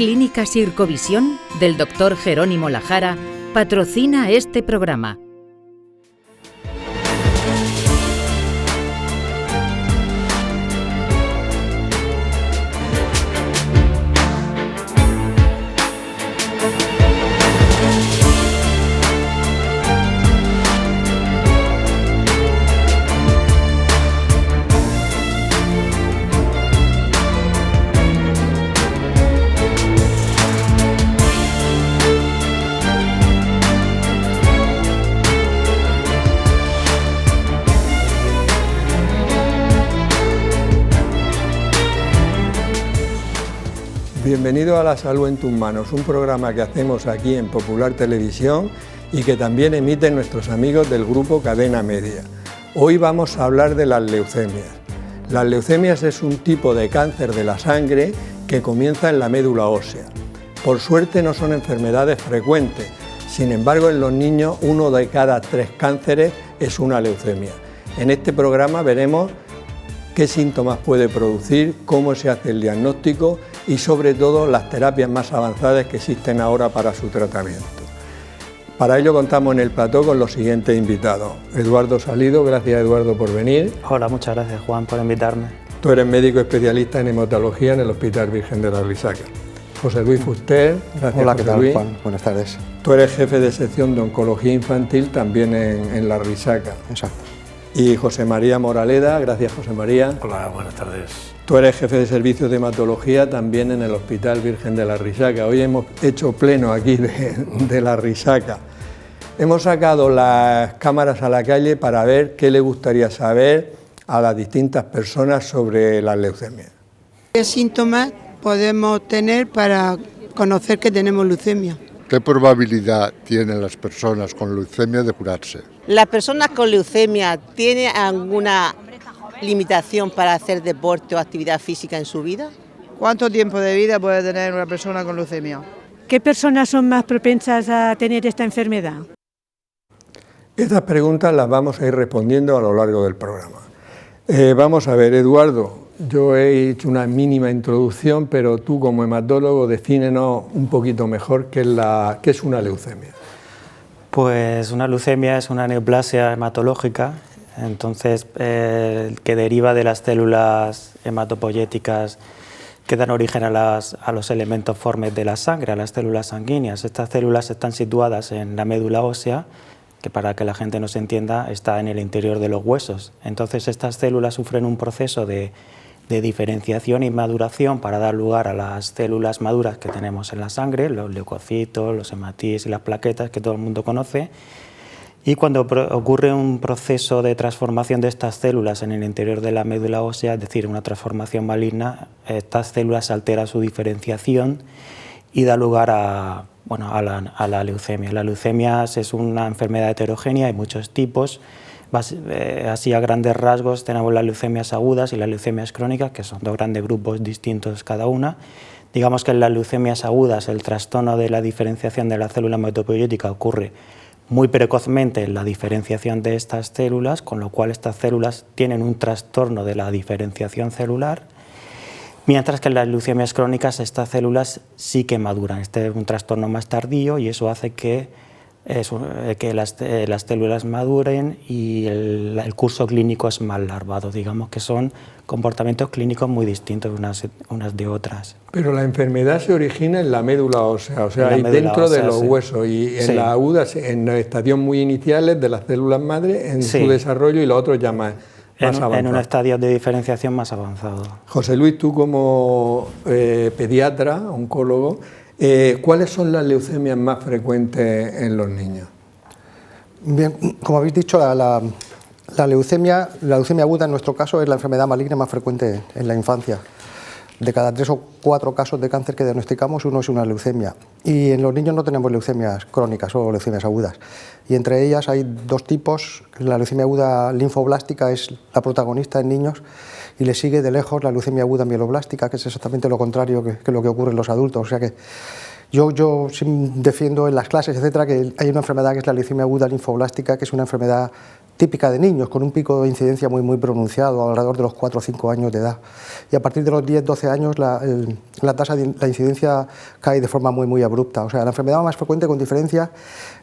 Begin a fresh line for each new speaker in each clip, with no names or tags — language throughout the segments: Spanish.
Clínica Sircovisión del Dr. Jerónimo Lajara patrocina este programa.
Bienvenido a La Salud en tus manos, un programa que hacemos aquí en Popular Televisión y que también emiten nuestros amigos del grupo Cadena Media. Hoy vamos a hablar de las leucemias. Las leucemias es un tipo de cáncer de la sangre que comienza en la médula ósea. Por suerte no son enfermedades frecuentes, sin embargo en los niños 1 de cada 3 cánceres es una leucemia. En este programa veremos qué síntomas puede producir, cómo se hace el diagnóstico y sobre todo las terapias más avanzadas que existen ahora para su tratamiento. Para ello contamos en el plató con los siguientes invitados. Eduardo Salido, gracias Eduardo por venir.
Hola, muchas gracias Juan por invitarme.
Tú eres médico especialista en hematología en el Hospital Virgen de la Risaca. José Luis Fuster, gracias.
Hola, ¿qué tal,
Luis?
Juan? Buenas tardes.
Tú eres jefe de sección de oncología infantil también en la Risaca.
Exacto.
Y José María Moraleda, gracias José María.
Hola, buenas tardes.
Tú eres jefe de servicios de hematología también en el Hospital Virgen de la Risaca. Hoy hemos hecho pleno aquí de la Risaca. Hemos sacado las cámaras a la calle para ver qué le gustaría saber a las distintas personas sobre las leucemias.
¿Qué síntomas podemos tener para conocer que tenemos leucemia?
¿Qué probabilidad tienen las personas con leucemia de curarse?
¿Las personas con leucemia tienen alguna limitación para hacer deporte o actividad física en su vida?
¿Cuánto tiempo de vida puede tener una persona con leucemia?
¿Qué personas son más propensas a tener esta enfermedad?
Estas preguntas las vamos a ir respondiendo a lo largo del programa. Vamos a ver, Eduardo, yo he hecho una mínima introducción, pero tú como hematólogo defínenos un poquito mejor qué es una leucemia.
Pues una leucemia es una neoplasia hematológica, entonces que deriva de las células hematopoyéticas que dan origen a los elementos formes de la sangre, a las células sanguíneas. Estas células están situadas en la médula ósea, que para que la gente nos entienda está en el interior de los huesos. Entonces estas células sufren un proceso de diferenciación y maduración para dar lugar a las células maduras que tenemos en la sangre, los leucocitos, los hematíes y las plaquetas que todo el mundo conoce. Y cuando ocurre un proceso de transformación de estas células en el interior de la médula ósea, es decir, una transformación maligna, estas células alteran su diferenciación y da lugar a la leucemia. La leucemia es una enfermedad heterogénea, hay muchos tipos. Así a grandes rasgos tenemos las leucemias agudas y las leucemias crónicas, que son dos grandes grupos distintos cada una. Digamos que en las leucemias agudas el trastorno de la diferenciación de la célula hematopoyética ocurre muy precozmente en la diferenciación de estas células, con lo cual estas células tienen un trastorno de la diferenciación celular, mientras que en las leucemias crónicas estas células sí que maduran. Este es un trastorno más tardío y eso hace que las células maduren y el curso clínico es más larvado. Digamos que son comportamientos clínicos muy distintos unas de otras.
Pero la enfermedad se origina en la médula ósea, o sea, ahí dentro de los huesos, y en las agudas, en los estadios muy iniciales de las células madre, en su desarrollo, y los otros ya más avanzados.
En un estadio de diferenciación más avanzado.
José Luis, tú como pediatra, oncólogo, ¿cuáles son las leucemias más frecuentes en los niños?
Bien, como habéis dicho, la leucemia aguda en nuestro caso es la enfermedad maligna más frecuente en la infancia. De cada 3 o 4 casos de cáncer que diagnosticamos, uno es una leucemia. Y en los niños no tenemos leucemias crónicas, solo leucemias agudas. Y entre ellas hay 2 tipos. La leucemia aguda linfoblástica es la protagonista en niños y le sigue de lejos la leucemia aguda mieloblástica, que es exactamente lo contrario que lo que ocurre en los adultos. O sea que Yo defiendo en las clases, etcétera, que hay una enfermedad que es la leucemia aguda linfoblástica, que es una enfermedad típica de niños, con un pico de incidencia muy pronunciado, alrededor de los 4 o 5 años de edad. Y a partir de los 10-12 años la incidencia cae de forma muy abrupta. O sea, la enfermedad más frecuente, con diferencia,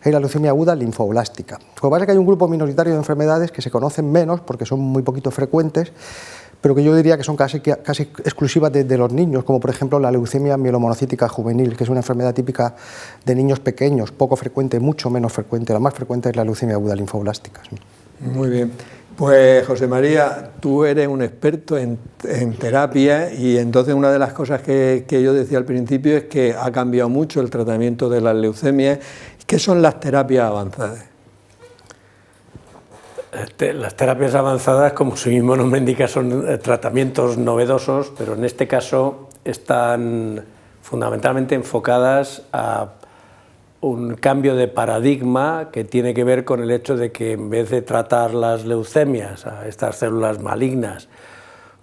es la leucemia aguda linfoblástica. Lo que pasa es que hay un grupo minoritario de enfermedades que se conocen menos, porque son muy poquito frecuentes, pero que yo diría que son casi exclusivas de los niños, como por ejemplo la leucemia mielomonocítica juvenil, que es una enfermedad típica de niños pequeños, poco frecuente, mucho menos frecuente. La más frecuente es la leucemia aguda linfoblástica.
Muy bien. Pues José María, tú eres un experto en terapia, y entonces una de las cosas que yo decía al principio es que ha cambiado mucho el tratamiento de las leucemias. ¿Qué son las terapias avanzadas?
Las terapias avanzadas, como su mismo nombre indica, son tratamientos novedosos, pero en este caso están fundamentalmente enfocadas a un cambio de paradigma que tiene que ver con el hecho de que en vez de tratar las leucemias, a estas células malignas,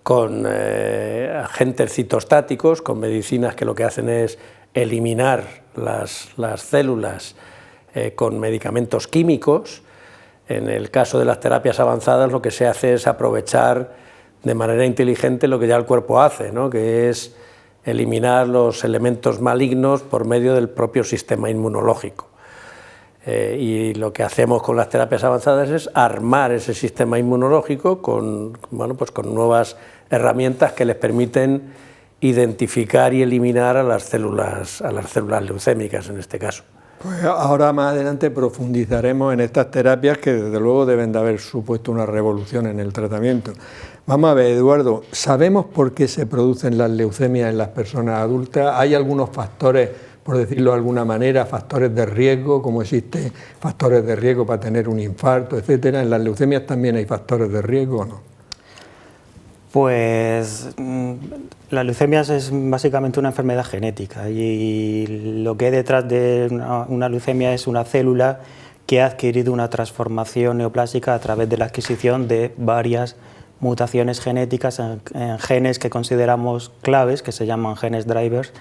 con agentes citostáticos, con medicinas que lo que hacen es eliminar las células con medicamentos químicos, en el caso de las terapias avanzadas lo que se hace es aprovechar de manera inteligente lo que ya el cuerpo hace, ¿no?, que es eliminar los elementos malignos por medio del propio sistema inmunológico. Y lo que hacemos con las terapias avanzadas es armar ese sistema inmunológico con nuevas herramientas que les permiten identificar y eliminar a las células leucémicas en este caso.
Pues ahora más adelante profundizaremos en estas terapias que desde luego deben de haber supuesto una revolución en el tratamiento. Vamos a ver, Eduardo, ¿sabemos por qué se producen las leucemias en las personas adultas? ¿Hay algunos factores, por decirlo de alguna manera, factores de riesgo, como existen factores de riesgo para tener un infarto, etcétera? ¿En las leucemias también hay factores de riesgo o no?
Pues la leucemia es básicamente una enfermedad genética, y lo que hay detrás de una leucemia es una célula que ha adquirido una transformación neoplástica a través de la adquisición de varias mutaciones genéticas en genes que consideramos claves, que se llaman genes drivers,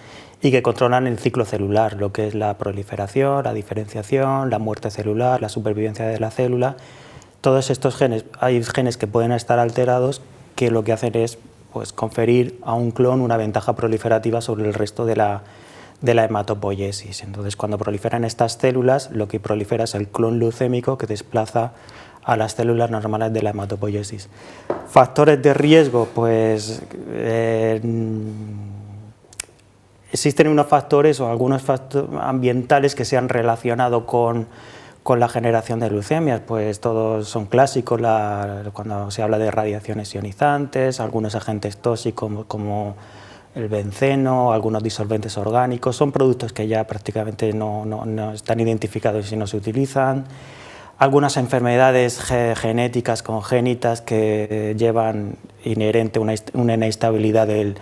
y que controlan el ciclo celular, lo que es la proliferación, la diferenciación, la muerte celular, la supervivencia de la célula. Todos estos genes, hay genes que pueden estar alterados, que lo que hacen es conferir a un clon una ventaja proliferativa sobre el resto de la hematopoiesis. Entonces, cuando proliferan estas células, lo que prolifera es el clon leucémico que desplaza a las células normales de la hematopoiesis. Factores de riesgo, pues existen unos factores o algunos factores ambientales que se han relacionado con la generación de leucemias, pues todos son clásicos, cuando se habla de radiaciones ionizantes, algunos agentes tóxicos como el benceno, algunos disolventes orgánicos, son productos que ya prácticamente no están identificados y no se utilizan. Algunas enfermedades genéticas congénitas que llevan inherente una inestabilidad del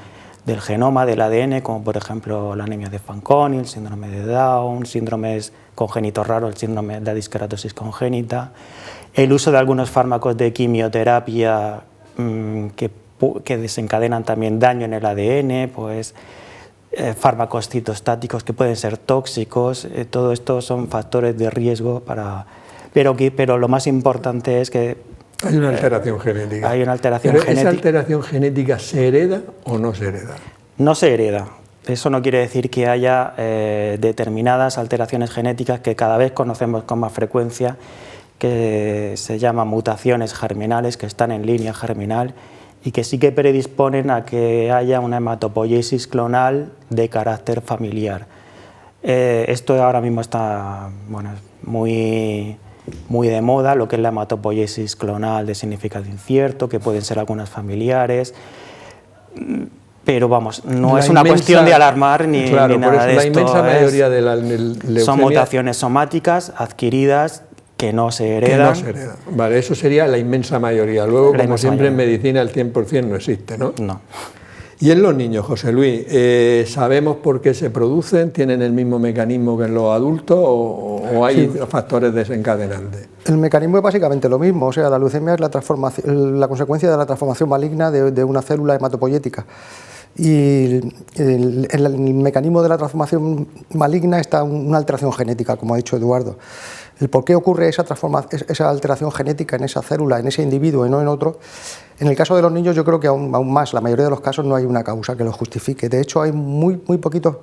genoma, del ADN, como por ejemplo la anemia de Fanconi, el síndrome de Down, síndromes congénitos raros, el síndrome de la diskeratosis congénita, el uso de algunos fármacos de quimioterapia que desencadenan también daño en el ADN, pues fármacos citostáticos que pueden ser tóxicos, todo esto son factores de riesgo pero lo más importante es que
hay una alteración genética.
Hay una alteración
¿Pero
genética.
esa alteración genética se hereda o no se hereda?
No se hereda. Eso no quiere decir que haya determinadas alteraciones genéticas que cada vez conocemos con más frecuencia, que se llaman mutaciones germinales, que están en línea germinal y que sí que predisponen a que haya una hematopoiesis clonal de carácter familiar. Esto ahora mismo está muy de moda, lo que es la hematopoiesis clonal de significado incierto, que pueden ser algunas familiares, pero vamos, no es una cuestión de alarmar ni nada de esto.
La inmensa mayoría de la leucemia
son mutaciones somáticas adquiridas que no se heredan.
Vale, eso sería la inmensa mayoría. Luego, como siempre en medicina, el 100% no existe, ¿no?
No.
¿Y en los niños, José Luis, sabemos por qué se producen? ¿Tienen el mismo mecanismo que en los adultos o hay factores desencadenantes?
El mecanismo es básicamente lo mismo, o sea, la leucemia es la consecuencia de la transformación maligna de una célula hematopoyética. Y el mecanismo de la transformación maligna está una alteración genética, como ha dicho Eduardo. El por qué ocurre esa alteración genética en esa célula, en ese individuo y no en otro, en el caso de los niños yo creo que aún más, la mayoría de los casos no hay una causa que lo justifique. De hecho, hay muy poquitos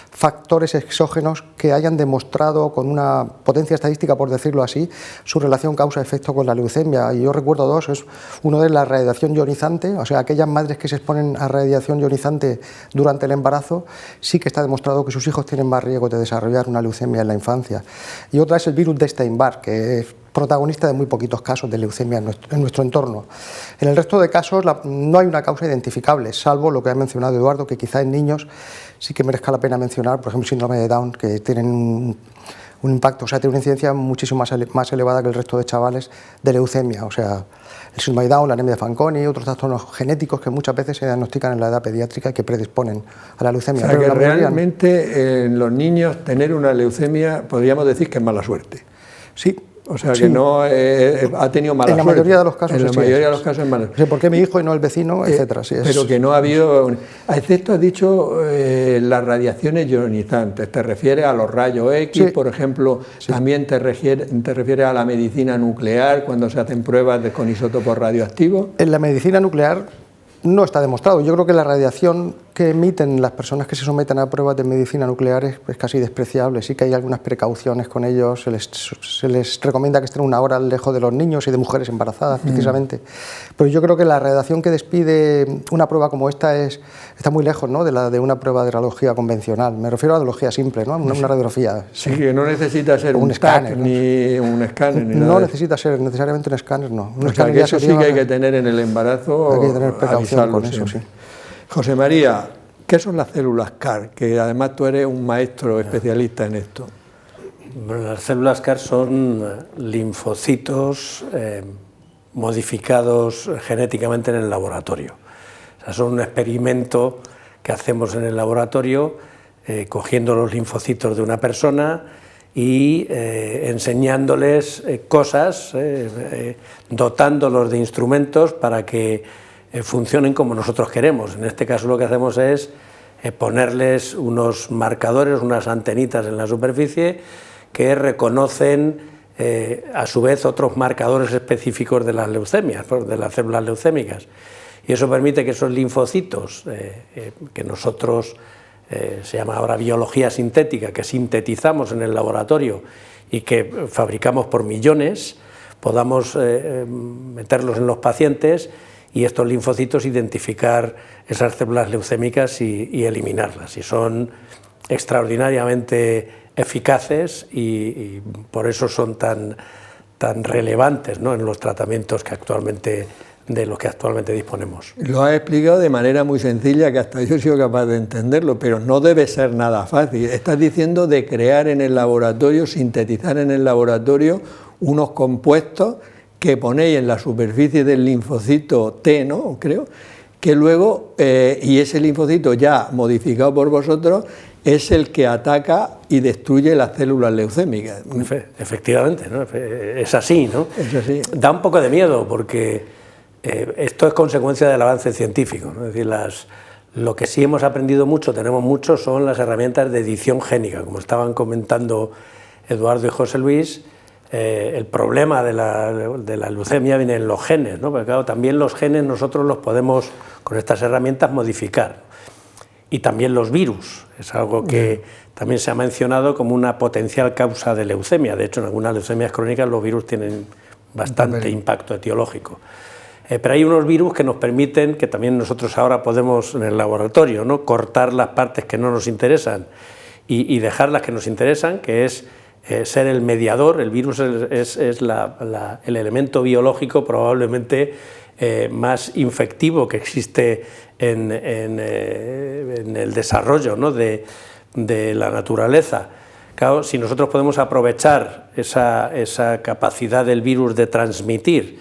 factores exógenos que hayan demostrado con una potencia estadística, por decirlo así, su relación causa-efecto con la leucemia. Y yo recuerdo dos, uno es la radiación ionizante, o sea, aquellas madres que se exponen a radiación ionizante durante el embarazo, sí que está demostrado que sus hijos tienen más riesgo de desarrollar una leucemia en la infancia. Y otra es el virus de Epstein-Barr, que es protagonista de muy poquitos casos de leucemia en nuestro entorno. En el resto de casos no hay una causa identificable, salvo lo que ha mencionado Eduardo, que quizá en niños sí que merezca la pena mencionar, por ejemplo, el síndrome de Down, que tienen un impacto, o sea, tiene una incidencia muchísimo más elevada que el resto de chavales de leucemia, o sea, el síndrome de Down, la anemia de Fanconi y otros trastornos genéticos que muchas veces se diagnostican en la edad pediátrica y que predisponen a la leucemia.
O sea, que realmente en los niños tener una leucemia podríamos decir que es mala suerte.
Sí.
O sea, que no ha tenido mala suerte.
En la mayoría de los casos.
En la mayoría de los casos es mala suerte.
¿Por qué mi hijo y no el vecino, etcétera? Sí,
pero que no ha habido... Excepto, has dicho, las radiaciones ionizantes. ¿Te refieres a los rayos X,
sí,
por ejemplo? Sí. También te refieres a la medicina nuclear, cuando se hacen pruebas con isótopos radioactivos.
En la medicina nuclear no está demostrado. Yo creo que la radiación que emiten las personas que se someten a pruebas de medicina nuclear es casi despreciable. Sí que hay algunas precauciones con ellos, se les recomienda que estén una hora lejos de los niños y de mujeres embarazadas, precisamente. Pero yo creo que la radiación que despide una prueba como esta está muy lejos, ¿no?, de una prueba de radiología convencional. Me refiero a radiología simple, ¿no?, una radiografía.
Sí, que no necesita ser un escáner, ni un escáner, ni nada.
No necesita ser necesariamente un escáner, no.
O sea, que eso sí que hay que tener en el embarazo.
Hay que tener precaución con eso, sí.
José María, ¿qué son las células CAR? Que además tú eres un maestro especialista en esto.
Bueno, las células CAR son linfocitos modificados genéticamente en el laboratorio. O sea, son un experimento que hacemos en el laboratorio cogiendo los linfocitos de una persona y enseñándoles cosas, dotándolos de instrumentos para que funcionen como nosotros queremos. En este caso lo que hacemos es ponerles unos marcadores, unas antenitas en la superficie que reconocen a su vez otros marcadores específicos de las leucemias, de las células leucémicas. Y eso permite que esos linfocitos, que nosotros, se llama ahora biología sintética, que sintetizamos en el laboratorio y que fabricamos por millones, podamos meterlos en los pacientes y estos linfocitos identificar esas células leucémicas y eliminarlas. Y son extraordinariamente eficaces y por eso son tan relevantes, ¿no?, en los tratamientos de los que actualmente disponemos.
Lo has explicado de manera muy sencilla que hasta yo he sido capaz de entenderlo, pero no debe ser nada fácil. Estás diciendo de crear en el laboratorio, sintetizar en el laboratorio unos compuestos que ponéis en la superficie del linfocito T, ¿no?, creo, que luego, y ese linfocito ya modificado por vosotros, es el que ataca y destruye las células leucémicas.
Efectivamente, ¿no? Es así, ¿no?
Es así.
Da un poco de miedo porque esto es consecuencia del avance científico, ¿no? Es decir, lo que sí hemos aprendido mucho, tenemos mucho, son las herramientas de edición génica, como estaban comentando Eduardo y José Luis. El problema de la leucemia viene en los genes, ¿no? Porque claro, también los genes nosotros los podemos con estas herramientas modificar. Y también los virus, es algo que también se ha mencionado como una potencial causa de leucemia. De hecho, en algunas leucemias crónicas los virus tienen bastante impacto etiológico. Pero hay unos virus que nos permiten, que también nosotros ahora podemos en el laboratorio, ¿no?, cortar las partes que no nos interesan y dejar las que nos interesan, que es ser el mediador. El virus es el elemento biológico probablemente más infectivo que existe en el desarrollo, ¿no?, de la naturaleza. Claro, si nosotros podemos aprovechar esa capacidad del virus de transmitir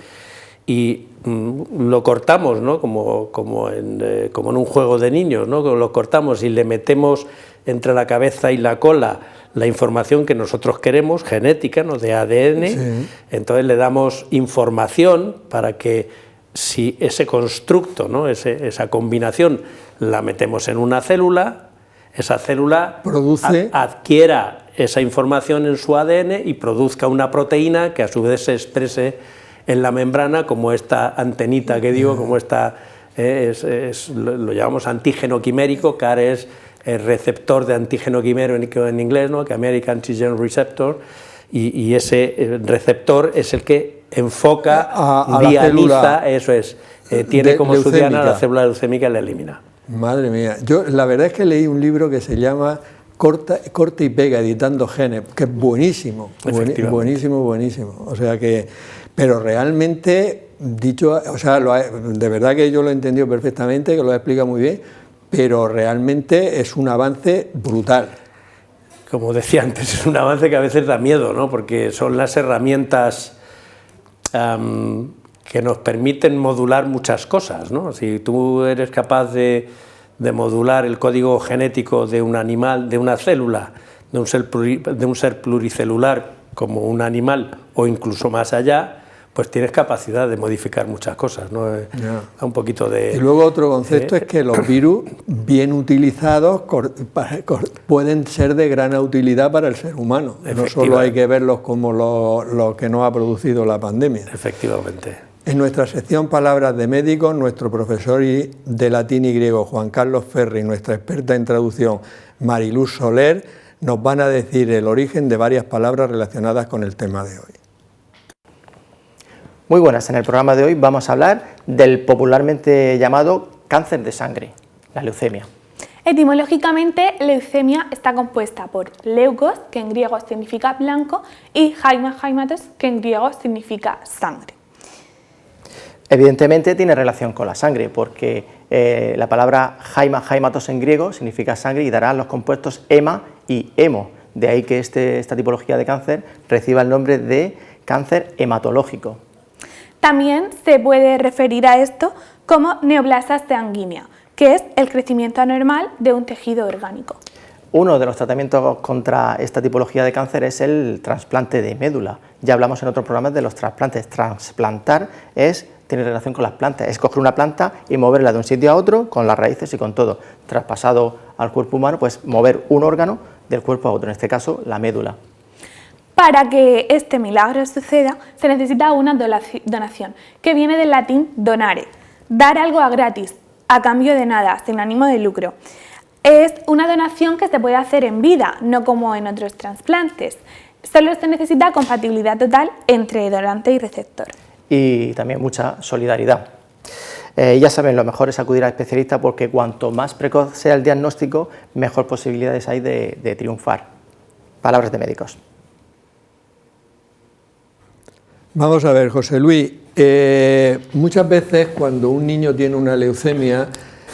y lo cortamos, ¿no?, como en un juego de niños, ¿no?, lo cortamos y le metemos entre la cabeza y la cola la información que nosotros queremos, genética, ¿no?, de ADN, sí. Entonces le damos información para que si ese constructo, ¿no?, esa combinación la metemos en una célula, esa célula
produce,
adquiera esa información en su ADN y produzca una proteína que a su vez se exprese en la membrana como esta antenita que digo, como esta, lo llamamos antígeno quimérico. CAR es el receptor de antígeno quimérico en inglés, ¿no? Que American Antigen Receptor, y ese receptor es el que enfoca, dializa, eso es, tiene como su diana la célula leucémica y la elimina.
Madre mía, yo la verdad es que leí un libro que se llama Corta y pega, editando genes, que es buenísimo, buenísimo. O sea que, pero realmente, dicho, o sea, de verdad que yo lo he entendido perfectamente, que lo explica muy bien, pero realmente es un avance brutal.
Como decía antes, es un avance que a veces da miedo, ¿no? Porque son las herramientas que nos permiten modular muchas cosas, ¿no? Si tú eres capaz de modular el código genético de un animal, de una célula, de un ser pluricelular como un animal o incluso más allá, pues tienes capacidad de modificar muchas cosas, ¿no? Un poquito de...
Y luego otro concepto es que los virus bien utilizados pueden ser de gran utilidad para el ser humano. No solo hay que verlos como lo que nos ha producido la pandemia.
Efectivamente.
En nuestra sección Palabras de Médicos, nuestro profesor de latín y griego, Juan Carlos Ferri, y nuestra experta en traducción, Mariluz Soler, nos van a decir el origen de varias palabras relacionadas con el tema de hoy.
Muy buenas, en el programa de hoy vamos a hablar del popularmente llamado cáncer de sangre, la leucemia.
Etimológicamente, leucemia está compuesta por leukos, que en griego significa blanco, y haematos, que en griego significa sangre.
Evidentemente tiene relación con la sangre, porque la palabra haematos en griego significa sangre y dará los compuestos hema y hemo. De ahí que esta tipología de cáncer reciba el nombre de cáncer hematológico.
También se puede referir a esto como neoplasia sanguínea, que es el crecimiento anormal de un tejido orgánico.
Uno de los tratamientos contra esta tipología de cáncer es el trasplante de médula. Ya hablamos en otros programas de los trasplantes. Trasplantar tiene relación con las plantas, es coger una planta y moverla de un sitio a otro con las raíces y con todo. Traspasado al cuerpo humano, pues mover un órgano del cuerpo a otro, en este caso la médula.
Para que este milagro suceda, se necesita una donación, que viene del latín donare, dar algo a gratis, a cambio de nada, sin ánimo de lucro. Es una donación que se puede hacer en vida, no como en otros trasplantes. Solo se necesita compatibilidad total entre donante y receptor.
Y también mucha solidaridad. Ya saben, lo mejor es acudir al especialista porque cuanto más precoz sea el diagnóstico, mejor posibilidades hay de triunfar. Palabras de médicos.
Vamos a ver, José Luis, muchas veces cuando un niño tiene una leucemia,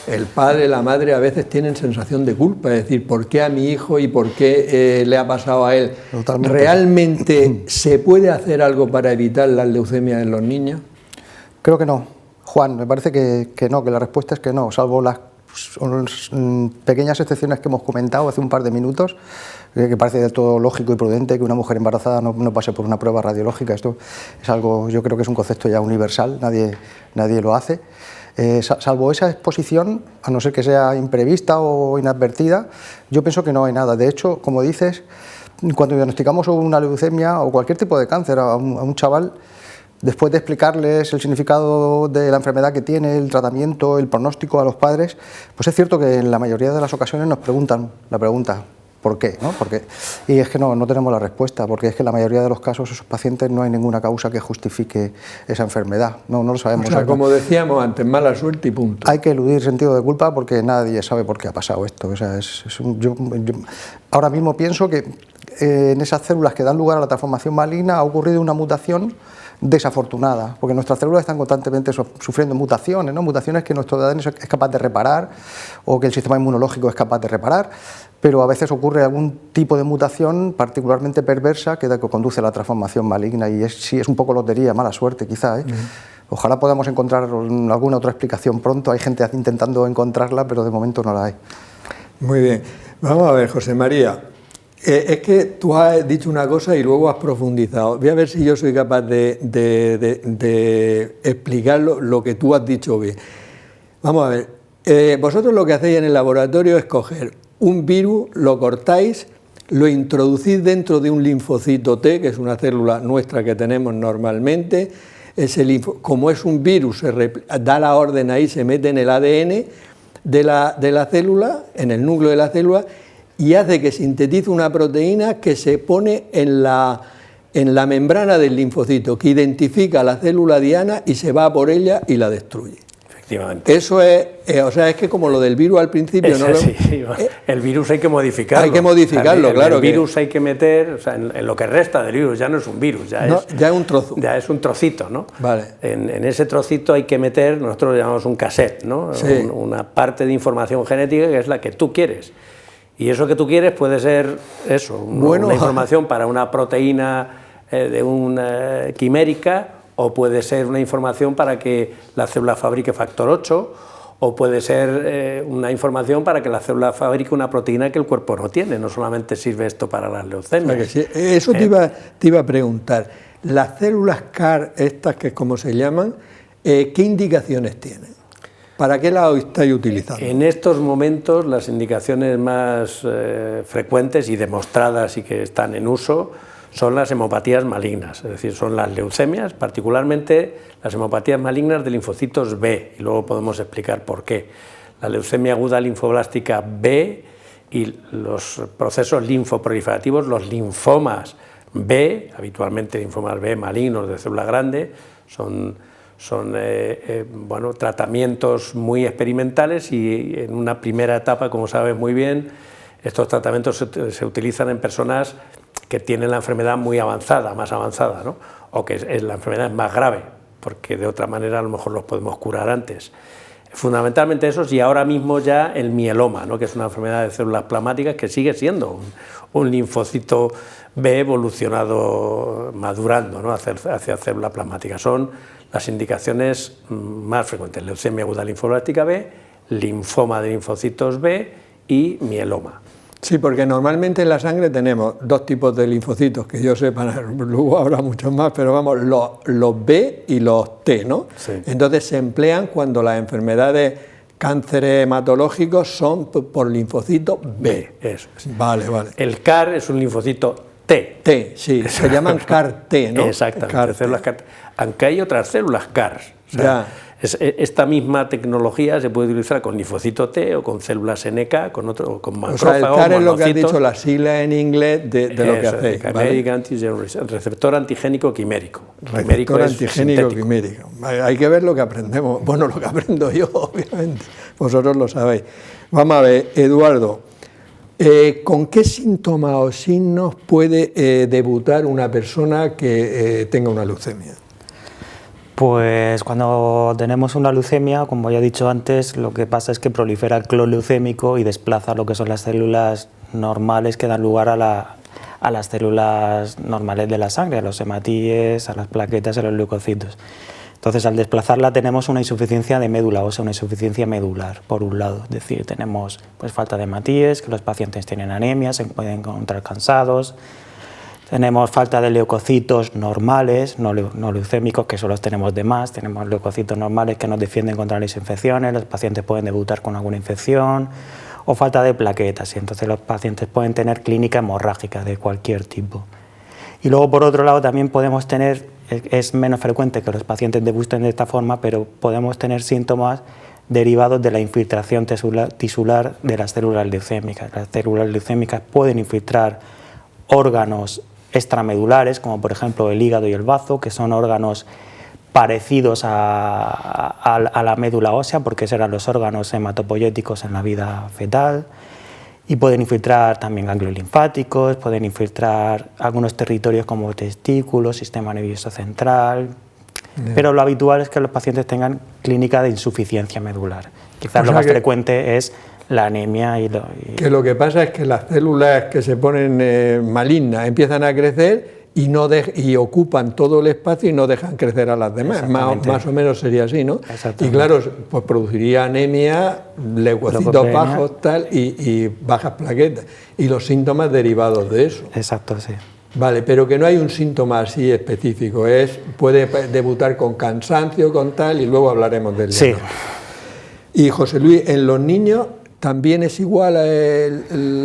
el padre, la madre a veces tienen sensación de culpa, es decir, ¿por qué a mi hijo y por qué le ha pasado a él? Totalmente. ¿Realmente se puede hacer algo para evitar las leucemias en los niños?
Creo que no, Juan, me parece que no, que la respuesta es que no, salvo las pequeñas excepciones que hemos comentado hace un par de minutos, que parece de todo lógico y prudente que una mujer embarazada no pase por una prueba radiológica. Esto es algo, yo creo que es un concepto ya universal, nadie lo hace. Salvo esa exposición, a no ser que sea imprevista o inadvertida, yo pienso que no hay nada. De hecho, como dices, cuando diagnosticamos una leucemia o cualquier tipo de cáncer a un chaval, después de explicarles el significado de la enfermedad que tiene, el tratamiento, el pronóstico a los padres, pues es cierto que en la mayoría de las ocasiones nos preguntan la pregunta ¿por qué? ¿No? Porque, y es que no tenemos la respuesta, porque es que en la mayoría de los casos esos pacientes no hay ninguna causa que justifique esa enfermedad, no lo sabemos.
O sea, como decíamos antes, mala suerte y punto.
Hay que eludir sentido de culpa porque nadie sabe por qué ha pasado esto. O sea, yo ahora mismo pienso que en esas células que dan lugar a la transformación maligna ha ocurrido una mutación desafortunada, porque nuestras células están constantemente sufriendo mutaciones, ¿no? Mutaciones que nuestro ADN es capaz de reparar o que el sistema inmunológico es capaz de reparar, pero a veces ocurre algún tipo de mutación particularmente perversa que conduce a la transformación maligna y sí es un poco lotería, mala suerte quizá, ¿eh? Ojalá podamos encontrar alguna otra explicación pronto, hay gente intentando encontrarla, pero de momento no la hay.
Muy bien, vamos a ver, José María. Es que tú has dicho una cosa y luego has profundizado. Voy a ver si yo soy capaz de explicar lo que tú has dicho bien. Vamos a ver, Vosotros lo que hacéis en el laboratorio es coger un virus, lo cortáis, lo introducís dentro de un linfocito T, que es una célula nuestra que tenemos normalmente. Como es un virus, da la orden ahí, se mete en el ADN de la célula, en el núcleo de la célula, y hace que sintetice una proteína que se pone en la membrana del linfocito, que identifica la célula diana y se va por ella y la destruye.
Efectivamente.
Eso es, es que como lo del virus al principio...
El virus hay que modificarlo.
Hay que modificarlo, claro.
El virus hay que meter, o sea, en lo que resta del virus, ya no es un virus, ya es
un trozo.
Ya es un trocito, ¿no?
Vale.
En ese trocito hay que meter, nosotros lo llamamos un cassette, ¿no?
Sí.
Una parte de información genética que es la que tú quieres. Y eso que tú quieres puede ser eso, una información para una proteína de una quimérica, o puede ser una información para que la célula fabrique factor 8, o puede ser una información para que la célula fabrique una proteína que el cuerpo no tiene. No solamente sirve esto para las leucemias.
Sí. Eso te iba a preguntar. Las células CAR, estas que es como se llaman, ¿qué indicaciones tienen? ¿Para qué las estáis utilizando?
En estos momentos las indicaciones más frecuentes y demostradas y que están en uso son las hemopatías malignas, es decir, son las leucemias, particularmente las hemopatías malignas de linfocitos B, y luego podemos explicar por qué. La leucemia aguda linfoblástica B y los procesos linfoproliferativos, los linfomas B, habitualmente linfomas B malignos de célula grande, son tratamientos muy experimentales, y en una primera etapa, como sabes muy bien, estos tratamientos se utilizan en personas que tienen la enfermedad muy avanzada, más avanzada, ¿no? O que la enfermedad es más grave, porque de otra manera a lo mejor los podemos curar antes. Fundamentalmente esos, y ahora mismo ya el mieloma, ¿no? Que es una enfermedad de células plasmáticas que sigue siendo un linfocito B evolucionado, madurando, ¿no? hacia células plasmáticas. Son las indicaciones más frecuentes: leucemia aguda linfoblástica B, linfoma de linfocitos B y mieloma.
Sí, porque normalmente en la sangre tenemos dos tipos de linfocitos, que yo sepa, luego habrá muchos más, pero vamos, los B y los T, ¿no?
Sí.
Entonces se emplean cuando las enfermedades, cánceres hematológicos, son por linfocito B.
Eso.
Vale.
El CAR es un linfocito T.
T, sí, se llaman CAR-T, ¿no?
Exactamente, células CAR. Aunque hay otras células CAR. O sea,
ya.
Esta misma tecnología se puede utilizar con linfocito T o con células NK, con macrófagos.
O sea, el CAR es lo que has dicho, la sigla en inglés de lo que hacéis.
¿Vale? Receptor antigénico quimérico.
Receptor antigénico quimérico. Hay que ver lo que aprendemos. Bueno, lo que aprendo yo, obviamente. Vosotros lo sabéis. Vamos a ver, Eduardo, ¿con qué síntomas o signos puede debutar una persona que tenga una leucemia?
Pues cuando tenemos una leucemia, como ya he dicho antes, lo que pasa es que prolifera el clon leucémico y desplaza lo que son las células normales que dan lugar a las células normales de la sangre, a los hematíes, a las plaquetas, a los leucocitos. Entonces, al desplazarla tenemos una insuficiencia de médula ósea, una insuficiencia medular, por un lado. Es decir, tenemos falta de hematíes, que los pacientes tienen anemia, se pueden encontrar cansados. Tenemos falta de leucocitos normales, no leucémicos, que solo los tenemos de más. Tenemos leucocitos normales que nos defienden contra las infecciones, los pacientes pueden debutar con alguna infección, o falta de plaquetas, y entonces los pacientes pueden tener clínica hemorrágica de cualquier tipo. Y luego, por otro lado, también podemos tener, es menos frecuente que los pacientes debuten de esta forma, pero podemos tener síntomas derivados de la infiltración tisular de las células leucémicas. Las células leucémicas pueden infiltrar órganos extramedulares, como por ejemplo el hígado y el bazo, que son órganos parecidos a la médula ósea, porque eran los órganos hematopoyéticos en la vida fetal, y pueden infiltrar también ganglios linfáticos, pueden infiltrar algunos territorios como testículos, sistema nervioso central, pero lo habitual es que los pacientes tengan clínica de insuficiencia medular. Quizás lo más frecuente es la anemia
Que lo que pasa es que las células que se ponen malignas empiezan a crecer y ocupan todo el espacio y no dejan crecer a las demás. Más o menos sería así, ¿no? Y claro, pues produciría anemia, leucocitos bajos, tal, y bajas plaquetas. Y los síntomas derivados de eso.
Exacto, sí.
Vale, pero que no hay un síntoma así específico. Puede debutar con cansancio, con tal, y luego hablaremos del
Sí.
Y José Luis, en los niños también es igual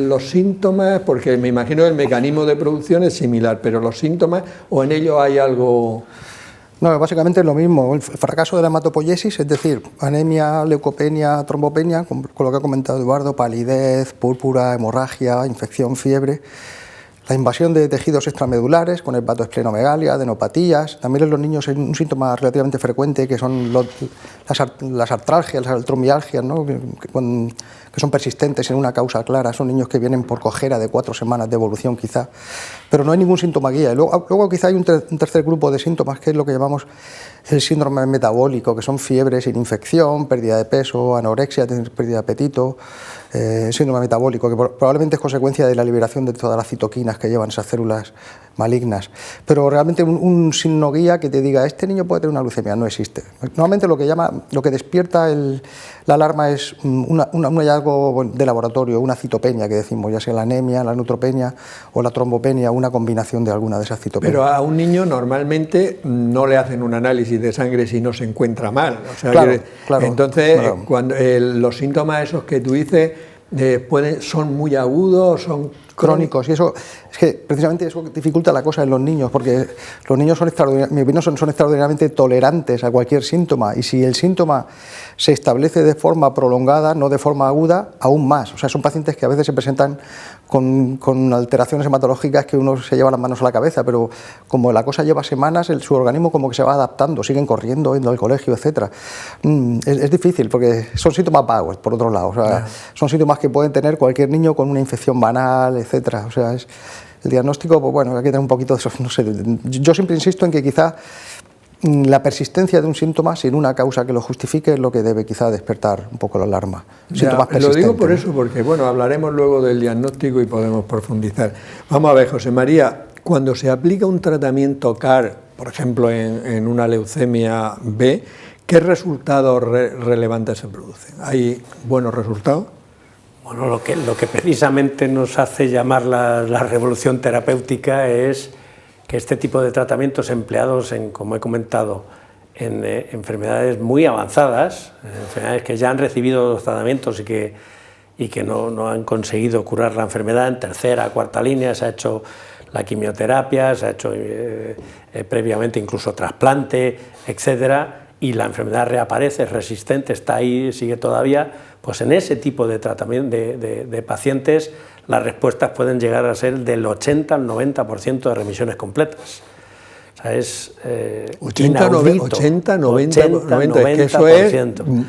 los síntomas, porque me imagino que el mecanismo de producción es similar, pero los síntomas, o en ellos hay algo...
No, básicamente es lo mismo. El fracaso de la hematopoiesis, es decir, anemia, leucopenia, trombopenia, con lo que ha comentado Eduardo, palidez, púrpura, hemorragia, infección, fiebre. La invasión de tejidos extramedulares con hepatoesplenomegalia, adenopatías. También en los niños es un síntoma relativamente frecuente que son las artralgias, las artromialgias, ¿no? que son persistentes en una causa clara. Son niños que vienen por cojera de 4 semanas de evolución quizá, pero no hay ningún síntoma guía. Luego quizá hay un tercer grupo de síntomas que es lo que llamamos el síndrome metabólico, que son fiebres sin infección, pérdida de peso, anorexia, pérdida de apetito, síndrome metabólico, que probablemente es consecuencia de la liberación de todas las citoquinas que llevan esas células malignas. Pero realmente un signo guía que te diga, este niño puede tener una leucemia, no existe. Normalmente lo que despierta la alarma es un hallazgo de laboratorio, una citopenia que decimos, ya sea la anemia, la neutropenia o la trombopenia, una combinación de alguna de esas citopenias.
Pero a un niño normalmente no le hacen un análisis de sangre si no se encuentra mal. O sea,
claro,
entonces,
claro.
Cuando los síntomas esos que tú dices son muy agudos, son
crónicos, y eso es que precisamente eso dificulta la cosa en los niños, porque los niños son extraordinariamente tolerantes a cualquier síntoma, y si el síntoma se establece de forma prolongada, no de forma aguda, aún más. O sea, son pacientes que a veces se presentan con alteraciones hematológicas que uno se lleva las manos a la cabeza, pero como la cosa lleva semanas, su organismo como que se va adaptando, siguen corriendo, yendo al colegio, etcétera. Es difícil, porque son síntomas vagos, por otro lado. O sea, son síntomas que pueden tener cualquier niño con una infección banal, etcétera. O sea, el diagnóstico, pues bueno, hay que tener un poquito de eso, no sé. Yo siempre insisto en que quizá la persistencia de un síntoma sin una causa que lo justifique es lo que debe quizá despertar un poco la alarma. Síntomas persistentes.
Lo digo por eso, porque bueno, hablaremos luego del diagnóstico y podemos profundizar. Vamos a ver, José María, cuando se aplica un tratamiento CAR, por ejemplo en una leucemia B, ¿qué resultados relevantes se producen? ¿Hay buenos resultados?
Bueno, lo que precisamente nos hace llamar la revolución terapéutica es que este tipo de tratamientos empleados como he comentado, en enfermedades muy avanzadas, enfermedades que ya han recibido los tratamientos y que no han conseguido curar la enfermedad, en tercera, cuarta línea, se ha hecho la quimioterapia, se ha hecho previamente incluso trasplante, etcétera, y la enfermedad reaparece, es resistente, está ahí, sigue todavía. Pues en ese tipo de tratamiento de pacientes las respuestas pueden llegar a ser del 80 al 90% de remisiones completas. O sea, es
80, 90, es que eso es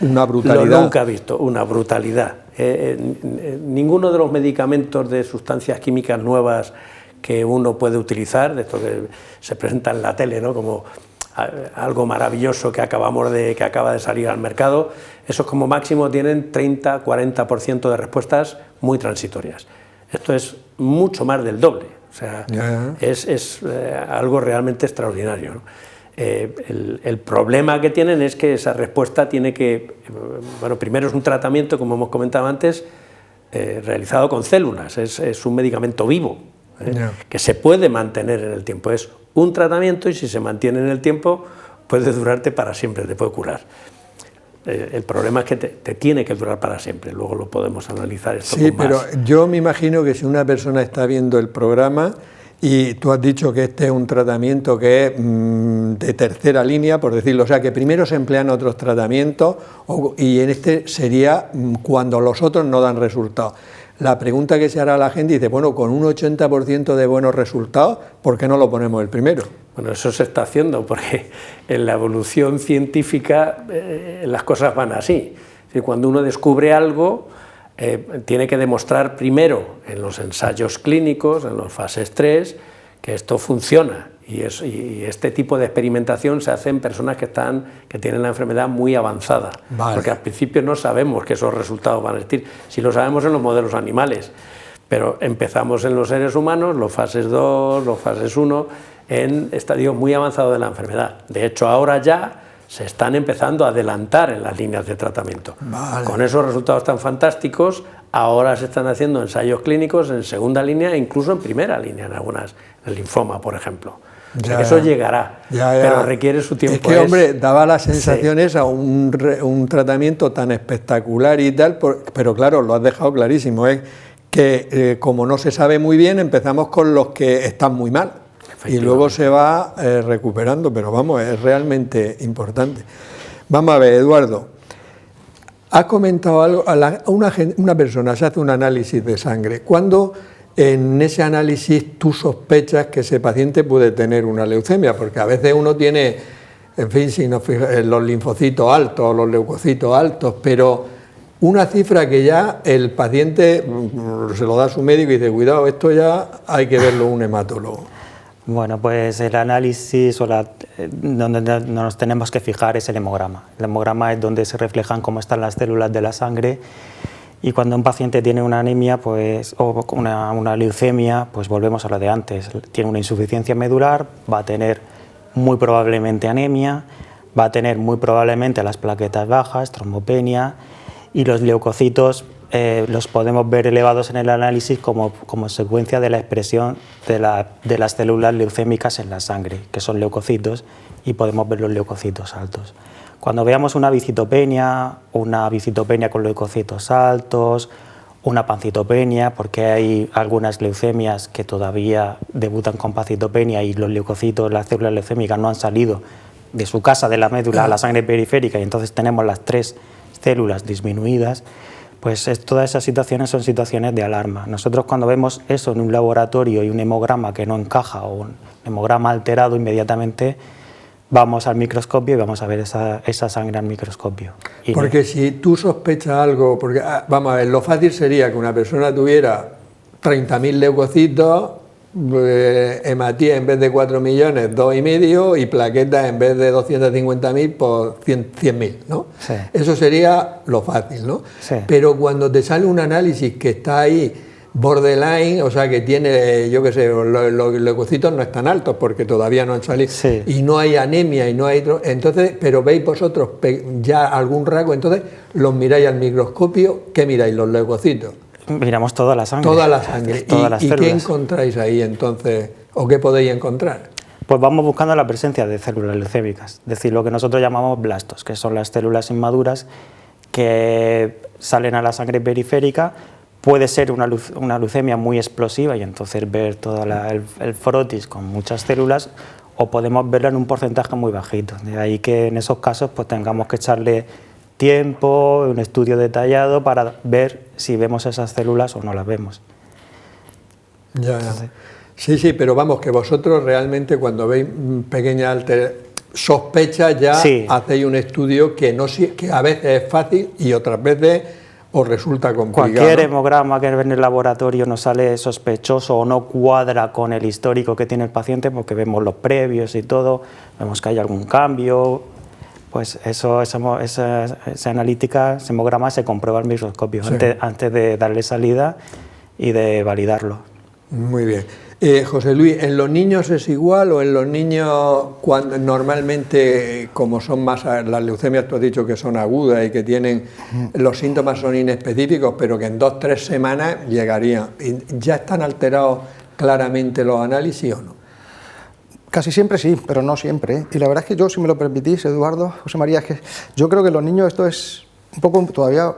una brutalidad.
Lo nunca visto, una brutalidad. Ninguno de los medicamentos de sustancias químicas nuevas que uno puede utilizar, de esto que se presenta en la tele, ¿no?, como algo maravilloso que acaba de salir al mercado, esos como máximo tienen 30-40% de respuestas muy transitorias. Esto es mucho más del doble, o sea, es algo realmente extraordinario, ¿no? El problema que tienen es que esa respuesta tiene que, bueno, primero es un tratamiento, como hemos comentado antes, realizado con células, es un medicamento vivo, que se puede mantener en el tiempo, es un tratamiento y si se mantiene en el tiempo puede durarte para siempre, te puede curar. El problema es que te tiene que durar para siempre, luego lo podemos analizar esto con más.
Pero yo me imagino que si una persona está viendo el programa y tú has dicho que este es un tratamiento que es de tercera línea, por decirlo, o sea que primero se emplean otros tratamientos y en este sería cuando los otros no dan resultados. La pregunta que se hará a la gente dice, bueno, con un 80% de buenos resultados, ¿por qué no lo ponemos el primero?
Bueno, eso se está haciendo porque en la evolución científica las cosas van así. Es decir, cuando uno descubre algo, tiene que demostrar primero en los ensayos clínicos, en las fases 3, que esto funciona. Y este tipo de experimentación se hace en personas que tienen la enfermedad muy avanzada. Vale. Porque al principio no sabemos que esos resultados van a existir. Sí lo sabemos en los modelos animales, pero empezamos en los seres humanos, los fases 2, los fases 1, en estadios muy avanzados de la enfermedad. De hecho, ahora ya se están empezando a adelantar en las líneas de tratamiento. Vale. Con esos resultados tan fantásticos, ahora se están haciendo ensayos clínicos en segunda línea e incluso en primera línea, en algunas, el linfoma, por ejemplo. O sea, que eso llegará, pero requiere su tiempo.
Es que, hombre, daba la sensación esa, un tratamiento tan espectacular y tal, pero claro, lo has dejado clarísimo, es que como no se sabe muy bien, empezamos con los que están muy mal y luego se va recuperando, pero vamos, es realmente importante. Vamos a ver, Eduardo, has comentado algo, una persona se hace un análisis de sangre, ¿cuándo en ese análisis tú sospechas que ese paciente puede tener una leucemia? Porque a veces uno tiene, en fin, si nos fijamos, los linfocitos altos, los leucocitos altos, pero una cifra que ya el paciente se lo da a su médico y dice, cuidado, esto ya hay que verlo un hematólogo.
Bueno, pues el análisis donde nos tenemos que fijar es el hemograma. El hemograma es donde se reflejan cómo están las células de la sangre, y cuando un paciente tiene una anemia pues, o una leucemia, pues volvemos a lo de antes. Tiene una insuficiencia medular, va a tener muy probablemente anemia, va a tener muy probablemente las plaquetas bajas, trombopenia, y los leucocitos los podemos ver elevados en el análisis como consecuencia de la expresión de las células leucémicas en la sangre, que son leucocitos, y podemos ver los leucocitos altos. Cuando veamos una bicitopenia con leucocitos altos, una pancitopenia, porque hay algunas leucemias que todavía debutan con pancitopenia y los leucocitos, las células leucémicas no han salido de su casa de la médula a la sangre periférica, y entonces tenemos las 3 células disminuidas, pues todas esas situaciones son situaciones de alarma. Nosotros cuando vemos eso en un laboratorio y un hemograma que no encaja o un hemograma alterado, inmediatamente vamos al microscopio y vamos a ver esa sangre al microscopio.
Porque si tú sospechas algo, porque vamos a ver, lo fácil sería que una persona tuviera 30.000 leucocitos, hematía en vez de 4 millones, 2,5, y plaquetas en vez de 250.000, pues 100.000, ¿no?
Sí.
Eso sería lo fácil, ¿no?
Sí.
Pero cuando te sale un análisis que está ahí borderline, o sea que tiene, yo qué sé, los leucocitos no están altos porque todavía no han salido,
sí,
y no hay anemia y no hay, entonces, pero veis vosotros ya algún rasgo, entonces los miráis al microscopio. ¿Qué miráis? Los leucocitos.
Miramos toda la sangre.
Toda la sangre.
Todas las
¿Y
células.
qué encontráis ahí entonces? ¿O qué podéis encontrar?
Pues vamos buscando la presencia de células leucémicas, es decir, lo que nosotros llamamos blastos, que son las células inmaduras que salen a la sangre periférica. Puede ser una leucemia muy explosiva y entonces ver todo el frotis con muchas células, o podemos verlo en un porcentaje muy bajito. De ahí que en esos casos pues tengamos que echarle tiempo, un estudio detallado para ver si vemos esas células o no las vemos.
Ya. Sí, pero vamos, que vosotros realmente cuando veis pequeñas sospechas ya hacéis un estudio que a veces es fácil y otras veces os resulta complicado.
Cualquier hemograma que ve en el laboratorio nos sale sospechoso o no cuadra con el histórico que tiene el paciente, porque vemos los previos y todo, vemos que hay algún cambio, pues esa analítica, ese hemograma se comprueba al microscopio antes de darle salida y de validarlo.
Muy bien. José Luis, ¿en los niños es igual o en los niños normalmente, como son más las leucemias, tú has dicho que son agudas y que tienen, los síntomas son inespecíficos, pero que en 2-3 semanas llegarían? ¿Ya están alterados claramente los análisis o no?
Casi siempre sí, pero no siempre. Y la verdad es que yo, si me lo permitís, Eduardo, José María, es que yo creo que los niños esto es un poco todavía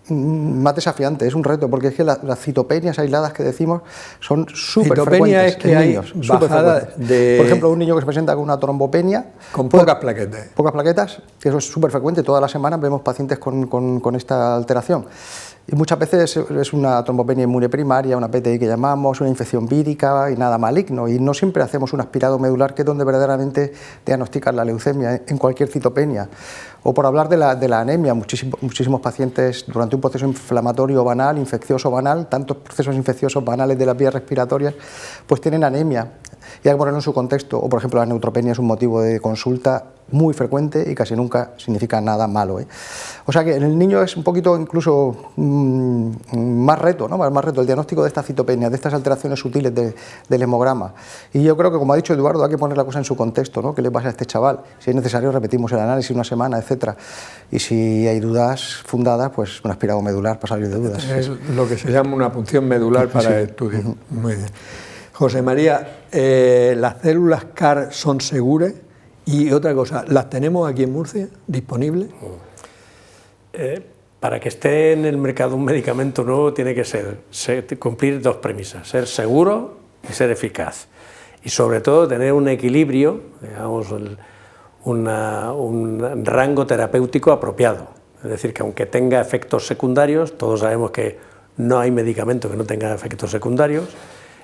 más desafiante, es un reto, porque es que las citopenias aisladas que decimos son súper frecuentes en niños. Por ejemplo, un niño que se presenta con una trombopenia
con pocas plaquetas.
Pocas plaquetas, que eso es súper frecuente, todas las semanas vemos pacientes con esta alteración. Y muchas veces es una trombopenia inmune primaria, una PTI que llamamos, una infección vírica y nada maligno. Y no siempre hacemos un aspirado medular, que es donde verdaderamente diagnostican la leucemia en cualquier citopenia. O por hablar de la anemia, muchísimos pacientes durante un proceso inflamatorio banal, infeccioso banal, tantos procesos infecciosos banales de las vías respiratorias, pues tienen anemia. Y hay que ponerlo en su contexto. O por ejemplo la neutropenia es un motivo de consulta muy frecuente y casi nunca significa nada malo, ¿eh? O sea que en el niño es un poquito incluso más reto, ¿no? Más reto el diagnóstico de estas citopenias, de estas alteraciones sutiles del hemograma. Y yo creo que, como ha dicho Eduardo, hay que poner la cosa en su contexto, ¿no? ¿Qué le pasa a este chaval? Si es necesario repetimos el análisis una semana, etcétera. Y si hay dudas fundadas, pues un aspirado medular para salir de dudas.
Es lo que se llama una punción medular para el estudio. Muy bien. José María, ¿las células CAR son seguras? Y otra cosa, ¿las tenemos aquí en Murcia disponibles?
Para que esté en el mercado un medicamento nuevo tiene que cumplir dos premisas: ser seguro y ser eficaz. Y sobre todo tener un equilibrio, digamos, un rango terapéutico apropiado. Es decir, que aunque tenga efectos secundarios, todos sabemos que no hay medicamento que no tenga efectos secundarios,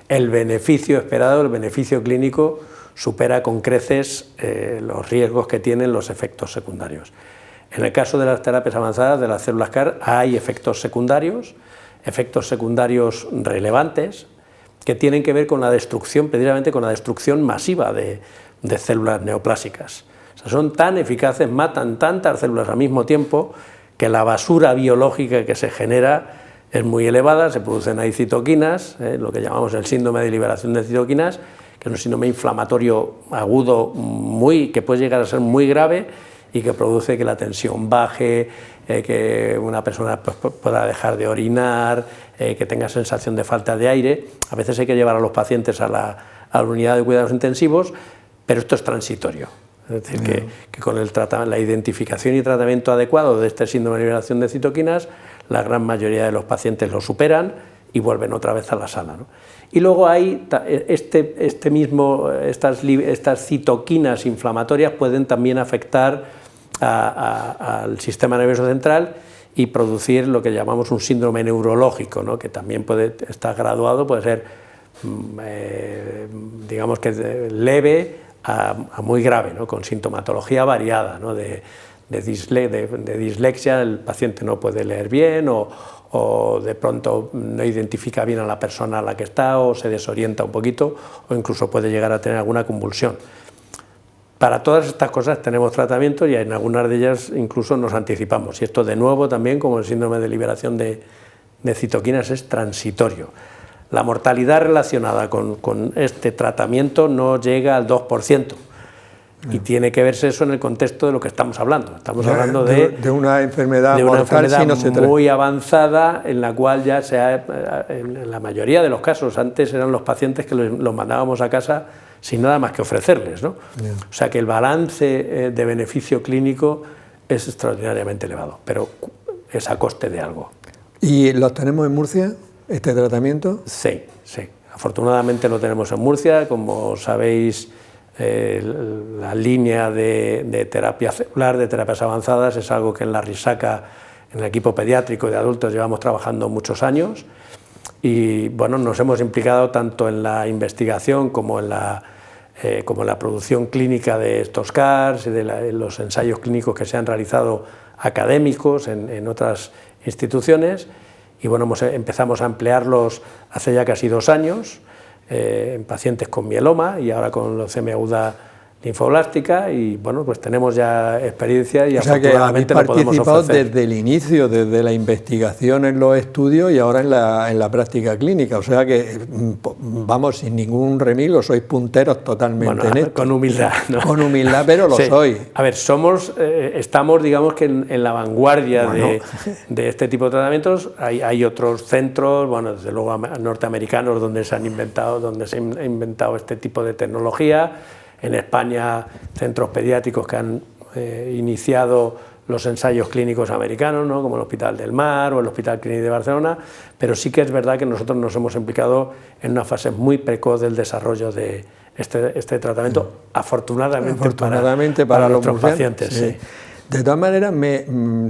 el beneficio esperado, el beneficio clínico, supera con creces los riesgos que tienen los efectos secundarios. En el caso de las terapias avanzadas, de las células CAR, hay efectos secundarios relevantes, que tienen que ver con la destrucción, precisamente con la destrucción masiva de células neoplásicas. O sea, son tan eficaces, matan tantas células al mismo tiempo, que la basura biológica que se genera es muy elevada, se producen ahí citoquinas, lo que llamamos el síndrome de liberación de citoquinas, que es un síndrome inflamatorio agudo que puede llegar a ser muy grave y que produce que la tensión baje, que una persona pueda dejar de orinar, que tenga sensación de falta de aire. A veces hay que llevar a los pacientes a la unidad de cuidados intensivos, pero esto es transitorio. Es decir, que con la identificación y tratamiento adecuado de este síndrome de liberación de citoquinas, la gran mayoría de los pacientes lo superan y vuelven otra vez a la sala, ¿no? Y luego hay estas citoquinas inflamatorias pueden también afectar al sistema nervioso central y producir lo que llamamos un síndrome neurológico, ¿no? Que también puede estar graduado, puede ser digamos que leve a muy grave, ¿no? Con sintomatología variada, ¿no? de dislexia, el paciente no puede leer bien o de pronto no identifica bien a la persona a la que está o se desorienta un poquito o incluso puede llegar a tener alguna convulsión. Para todas estas cosas tenemos tratamiento y en algunas de ellas incluso nos anticipamos, y esto de nuevo también, como el síndrome de liberación de citoquinas, es transitorio. La mortalidad relacionada con este tratamiento no llega al 2%. Y tiene que verse eso en el contexto de lo que estamos hablando. Estamos hablando de una enfermedad mortal si no se trata. Muy avanzada, en la cual ya en la mayoría de los casos, antes eran los pacientes que los mandábamos a casa sin nada más que ofrecerles, ¿no? O sea que el balance de beneficio clínico es extraordinariamente elevado, pero es a coste de algo.
¿Y los tenemos en Murcia, este tratamiento?
Sí, sí. Afortunadamente lo tenemos en Murcia, como sabéis. La línea de terapia celular, de terapias avanzadas, es algo que en la Risaca, en el equipo pediátrico de adultos, llevamos trabajando muchos años y bueno, nos hemos implicado tanto en la investigación como en la producción clínica de estos CARs y de los ensayos clínicos que se han realizado académicos en otras instituciones y bueno, empezamos a emplearlos hace ya casi 2 años. En pacientes con mieloma y ahora con leucemia aguda linfoblástica y bueno, pues tenemos ya experiencia y afortunadamente lo podemos ofrecer.
O sea que habéis participado desde el inicio, desde la investigación en los estudios y ahora en la práctica clínica, o sea que vamos sin ningún remilgo, sois punteros totalmente en esto.
Con humildad, ¿no?
Con humildad, pero lo sois.
A ver, estamos digamos que en la vanguardia de este tipo de tratamientos. Hay otros centros, bueno, desde luego norteamericanos donde se ha inventado este tipo de tecnología. En España, centros pediátricos que han iniciado los ensayos clínicos americanos, ¿no? Como el Hospital del Mar o el Hospital Clínic de Barcelona, pero sí que es verdad que nosotros nos hemos implicado en una fase muy precoz del desarrollo de este tratamiento, afortunadamente para nuestros pacientes.
Sí. Sí. De todas maneras,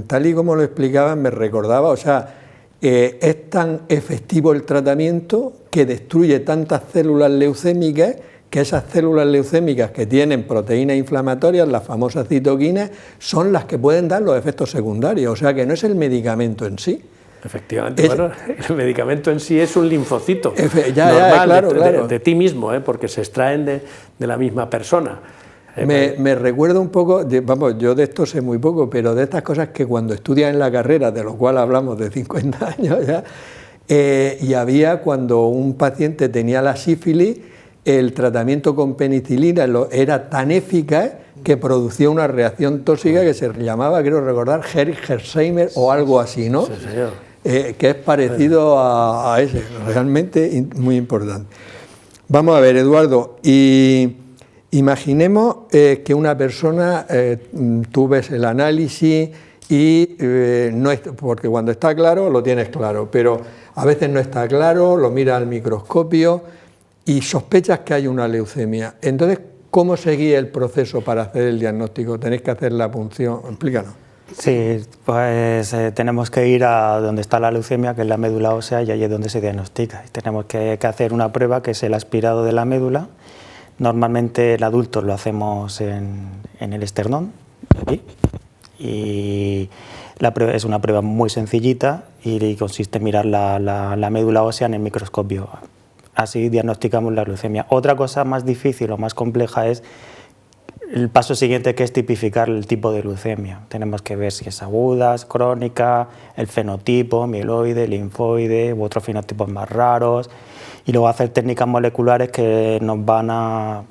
tal y como lo explicaban, me recordaba, o sea, es tan efectivo el tratamiento que destruye tantas células leucémicas que esas células leucémicas que tienen proteínas inflamatorias, las famosas citoquinas, son las que pueden dar los efectos secundarios, o sea que no es el medicamento en sí.
Efectivamente, bueno, el medicamento en sí es un linfocito
normal
de ti mismo, porque se extraen de la misma persona.
Me recuerda un poco, yo de esto sé muy poco, pero de estas cosas que cuando estudias en la carrera, de lo cual hablamos de 50 años ya, y había cuando un paciente tenía la sífilis, el tratamiento con penicilina era tan eficaz que producía una reacción tóxica que se llamaba, creo recordar, Hersheimer o algo así, ¿no?
Sí, señor.
Que es parecido a ese, realmente muy importante. Vamos a ver, Eduardo, y imaginemos que una persona, tú ves el análisis y no es, porque cuando está claro lo tienes claro, pero a veces no está claro, lo mira al microscopio y sospechas que hay una leucemia. Entonces, ¿cómo seguir el proceso para hacer el diagnóstico? ¿Tenéis que hacer la punción? Explícanos.
Sí, pues tenemos que ir a donde está la leucemia, que es la médula ósea, y ahí es donde se diagnostica. Tenemos que hacer una prueba que es el aspirado de la médula. Normalmente el adulto lo hacemos en el esternón, aquí, y la prueba es una prueba muy sencillita y consiste en mirar la médula ósea en el microscopio. Así diagnosticamos la leucemia. Otra cosa más difícil o más compleja es el paso siguiente, que es tipificar el tipo de leucemia. Tenemos que ver si es aguda, es crónica, el fenotipo, mieloide, linfoide u otros fenotipos más raros, y luego hacer técnicas moleculares que nos van a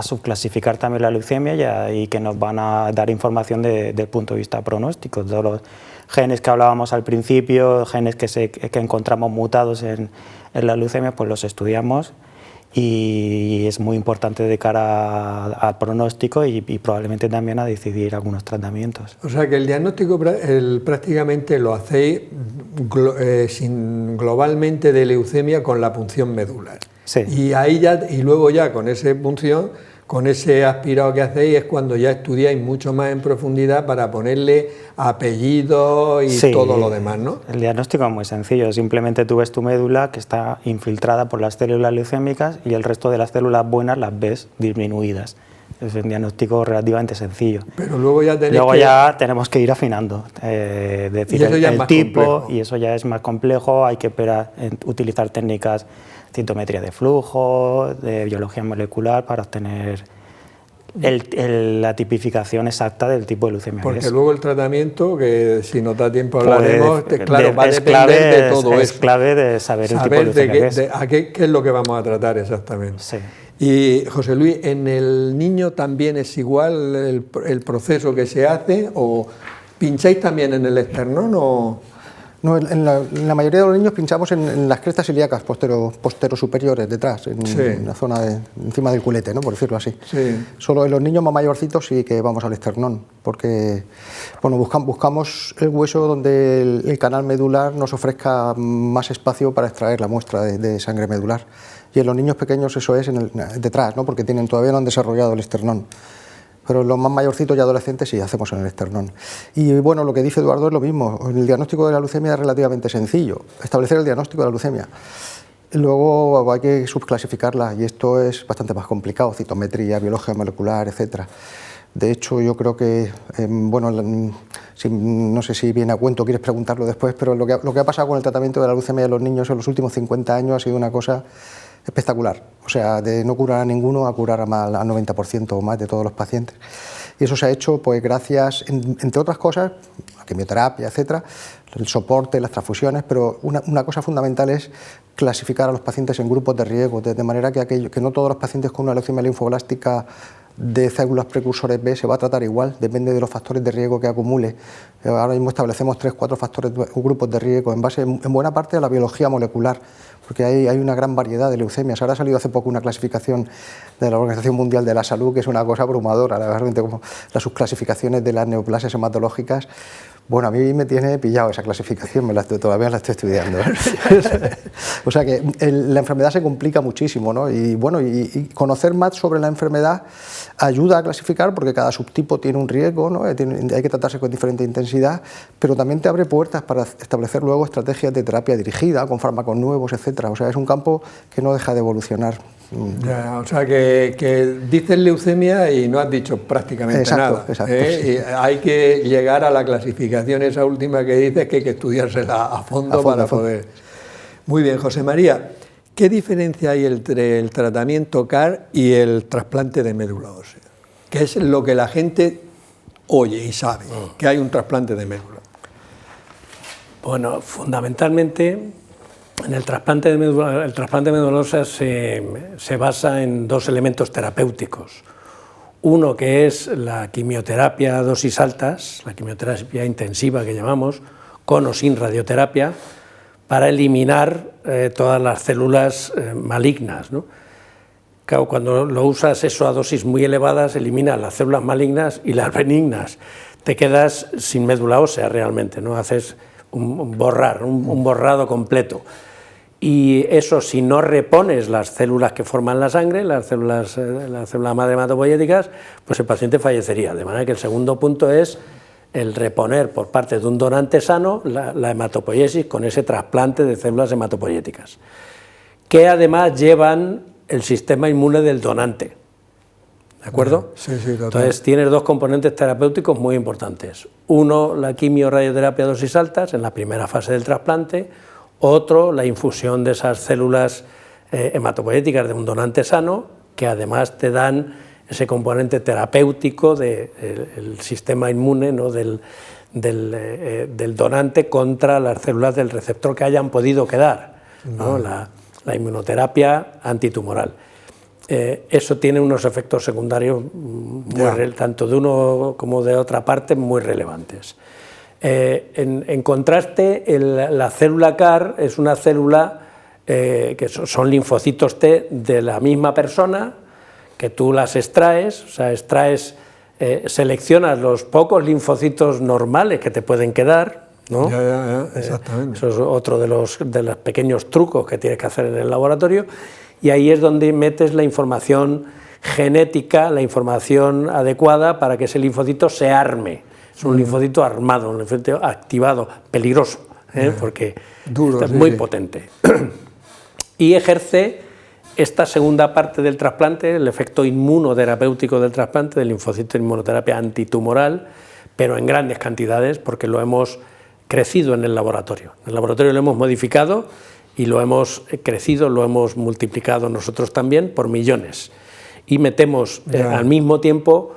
subclasificar también la leucemia y que nos van a dar información desde el punto de vista pronóstico. Todos los genes que hablábamos al principio, genes que encontramos mutados en la leucemia, pues los estudiamos, y es muy importante de cara al pronóstico y probablemente también a decidir algunos tratamientos.
O sea que el diagnóstico prácticamente lo hacéis globalmente de leucemia con la punción medular.
Sí.
Y luego ya con esa punción, con ese aspirado que hacéis, es cuando ya estudiáis mucho más en profundidad para ponerle apellidos y sí, todo lo demás, ¿no?
El diagnóstico es muy sencillo, simplemente tú ves tu médula que está infiltrada por las células leucémicas y el resto de las células buenas las ves disminuidas. Es un diagnóstico relativamente sencillo.
Pero luego ya
tenemos que ir afinando, decir el tipo, complejo. Y eso ya es más complejo, hay que utilizar técnicas citometría de flujo, de biología molecular para obtener la tipificación exacta del tipo de leucemia.
Porque luego el tratamiento, que si nos da tiempo hablaremos, claro, va a depender de todo eso.
Es clave de saber el tipo de leucemia
qué es lo que vamos a tratar exactamente.
Sí.
Y José Luis, ¿en el niño también es igual el proceso que se hace o pincháis también en el esternón o...?
No, en la mayoría de los niños pinchamos en las crestas ilíacas posterior-superiores, detrás, en la zona encima del culete, ¿no? Por decirlo así.
Sí.
Solo en los niños más mayorcitos sí que vamos al esternón, porque bueno, buscamos el hueso donde el canal medular nos ofrezca más espacio para extraer la muestra de sangre medular. Y en los niños pequeños eso es detrás, ¿no? Porque todavía no han desarrollado el esternón. Pero los más mayorcitos y adolescentes sí hacemos en el esternón. Y bueno, lo que dice Eduardo es lo mismo. El diagnóstico de la leucemia es relativamente sencillo, establecer el diagnóstico de la leucemia. Luego hay que subclasificarla y esto es bastante más complicado, citometría, biología molecular, etc. De hecho, yo creo que, bueno, no sé si viene a cuento, quieres preguntarlo después, pero lo que ha pasado con el tratamiento de la leucemia de los niños en los últimos 50 años ha sido una cosa espectacular, o sea, de no curar a ninguno a curar al 90% o más de todos los pacientes. Y eso se ha hecho pues gracias, entre otras cosas, la quimioterapia, etcétera, el soporte, las transfusiones, pero una cosa fundamental es clasificar a los pacientes en grupos de riesgo, de manera que no todos los pacientes con una leucemia linfoblástica de células precursores B se va a tratar igual, depende de los factores de riesgo que acumule. Ahora mismo establecemos 3-4 factores o grupos de riesgo en base en buena parte a la biología molecular, porque hay una gran variedad de leucemias. Ahora ha salido hace poco una clasificación de la Organización Mundial de la Salud que es una cosa abrumadora, realmente, como las subclasificaciones de las neoplasias hematológicas. Bueno, a mí me tiene pillado esa clasificación, todavía la estoy estudiando. O sea que la enfermedad se complica muchísimo, ¿no? Y bueno, y conocer más sobre la enfermedad ayuda a clasificar porque cada subtipo tiene un riesgo, ¿no? Hay que tratarse con diferente intensidad, pero también te abre puertas para establecer luego estrategias de terapia dirigida, con fármacos nuevos, etcétera. O sea, es un campo que no deja de evolucionar.
Ya, o sea que dices leucemia y no has dicho prácticamente nada.
Exacto,
sí. Y hay que llegar a la clasificación esa última que dices, que hay que estudiársela a fondo para poder... Muy bien, José María, ¿qué diferencia hay entre el tratamiento CAR y el trasplante de médula ósea? ¿Qué es lo que la gente oye y sabe, que hay un trasplante de médula?
Bueno, fundamentalmente... En el trasplante de médula ósea se basa en dos elementos terapéuticos. Uno que es la quimioterapia a dosis altas, la quimioterapia intensiva que llamamos, con o sin radioterapia, para eliminar todas las células malignas, ¿no? Claro, cuando lo usas eso a dosis muy elevadas, eliminas las células malignas y las benignas. Te quedas sin médula ósea realmente, ¿no? Haces un borrado completo. Y eso, si no repones las células que forman la sangre, las células madre hematopoyéticas, pues el paciente fallecería. De manera que el segundo punto es el reponer por parte de un donante sano la hematopoiesis con ese trasplante de células hematopoyéticas, que además llevan el sistema inmune del donante. ¿De acuerdo?
Sí, sí, total.
Entonces tienes dos componentes terapéuticos muy importantes. Uno, la quimio-radioterapia a dosis altas en la primera fase del trasplante. Otro, la infusión de esas células hematopoyéticas de un donante sano, que además te dan ese componente terapéutico del sistema inmune, ¿no? del donante contra las células del receptor que hayan podido quedar, ¿no? La inmunoterapia antitumoral. Eso tiene unos efectos secundarios tanto de uno como de otra parte muy relevantes. En contraste, la célula CAR es una célula que son linfocitos T de la misma persona, que tú las extraes, o sea, seleccionas los pocos linfocitos normales que te pueden quedar, ¿no?
Exactamente.
Eso es otro de los pequeños trucos que tienes que hacer en el laboratorio, y ahí es donde metes la información genética, la información adecuada para que ese linfocito se arme. Es un linfocito armado, un linfocito activado, peligroso, porque es muy potente. Y ejerce esta segunda parte del trasplante, el efecto inmunoterapéutico del trasplante, del linfocito de inmunoterapia antitumoral, pero en grandes cantidades, porque lo hemos crecido en el laboratorio. En el laboratorio lo hemos modificado y lo hemos crecido, lo hemos multiplicado nosotros también por millones. Y metemos al mismo tiempo,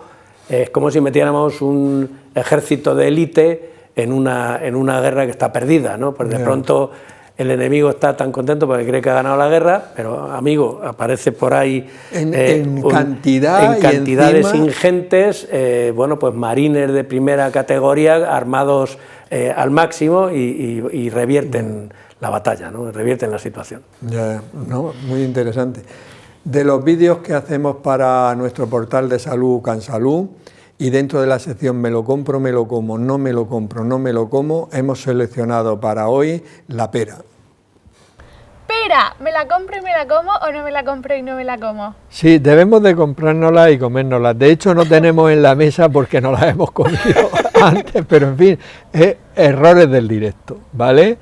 es como si metiéramos un ejército de élite en una guerra que está perdida, ¿no? Pues de pronto el enemigo está tan contento porque cree que ha ganado la guerra, pero amigo, aparece por ahí
en cantidades
encima ingentes, bueno, pues marines de primera categoría armados al máximo y revierten la batalla, ¿no? Revierten la situación.
No, muy interesante. De los vídeos que hacemos para nuestro portal de salud CanSalud, y dentro de la sección me lo compro, me lo como, no me lo compro, no me lo como, hemos seleccionado para hoy la pera.
Pera, ¿me la compro y me la como o no me la compro y no me la como?
Sí, debemos de comprárnosla y comérnosla. De hecho, no tenemos en la mesa porque no las hemos comido antes, pero en fin, errores del directo, ¿vale?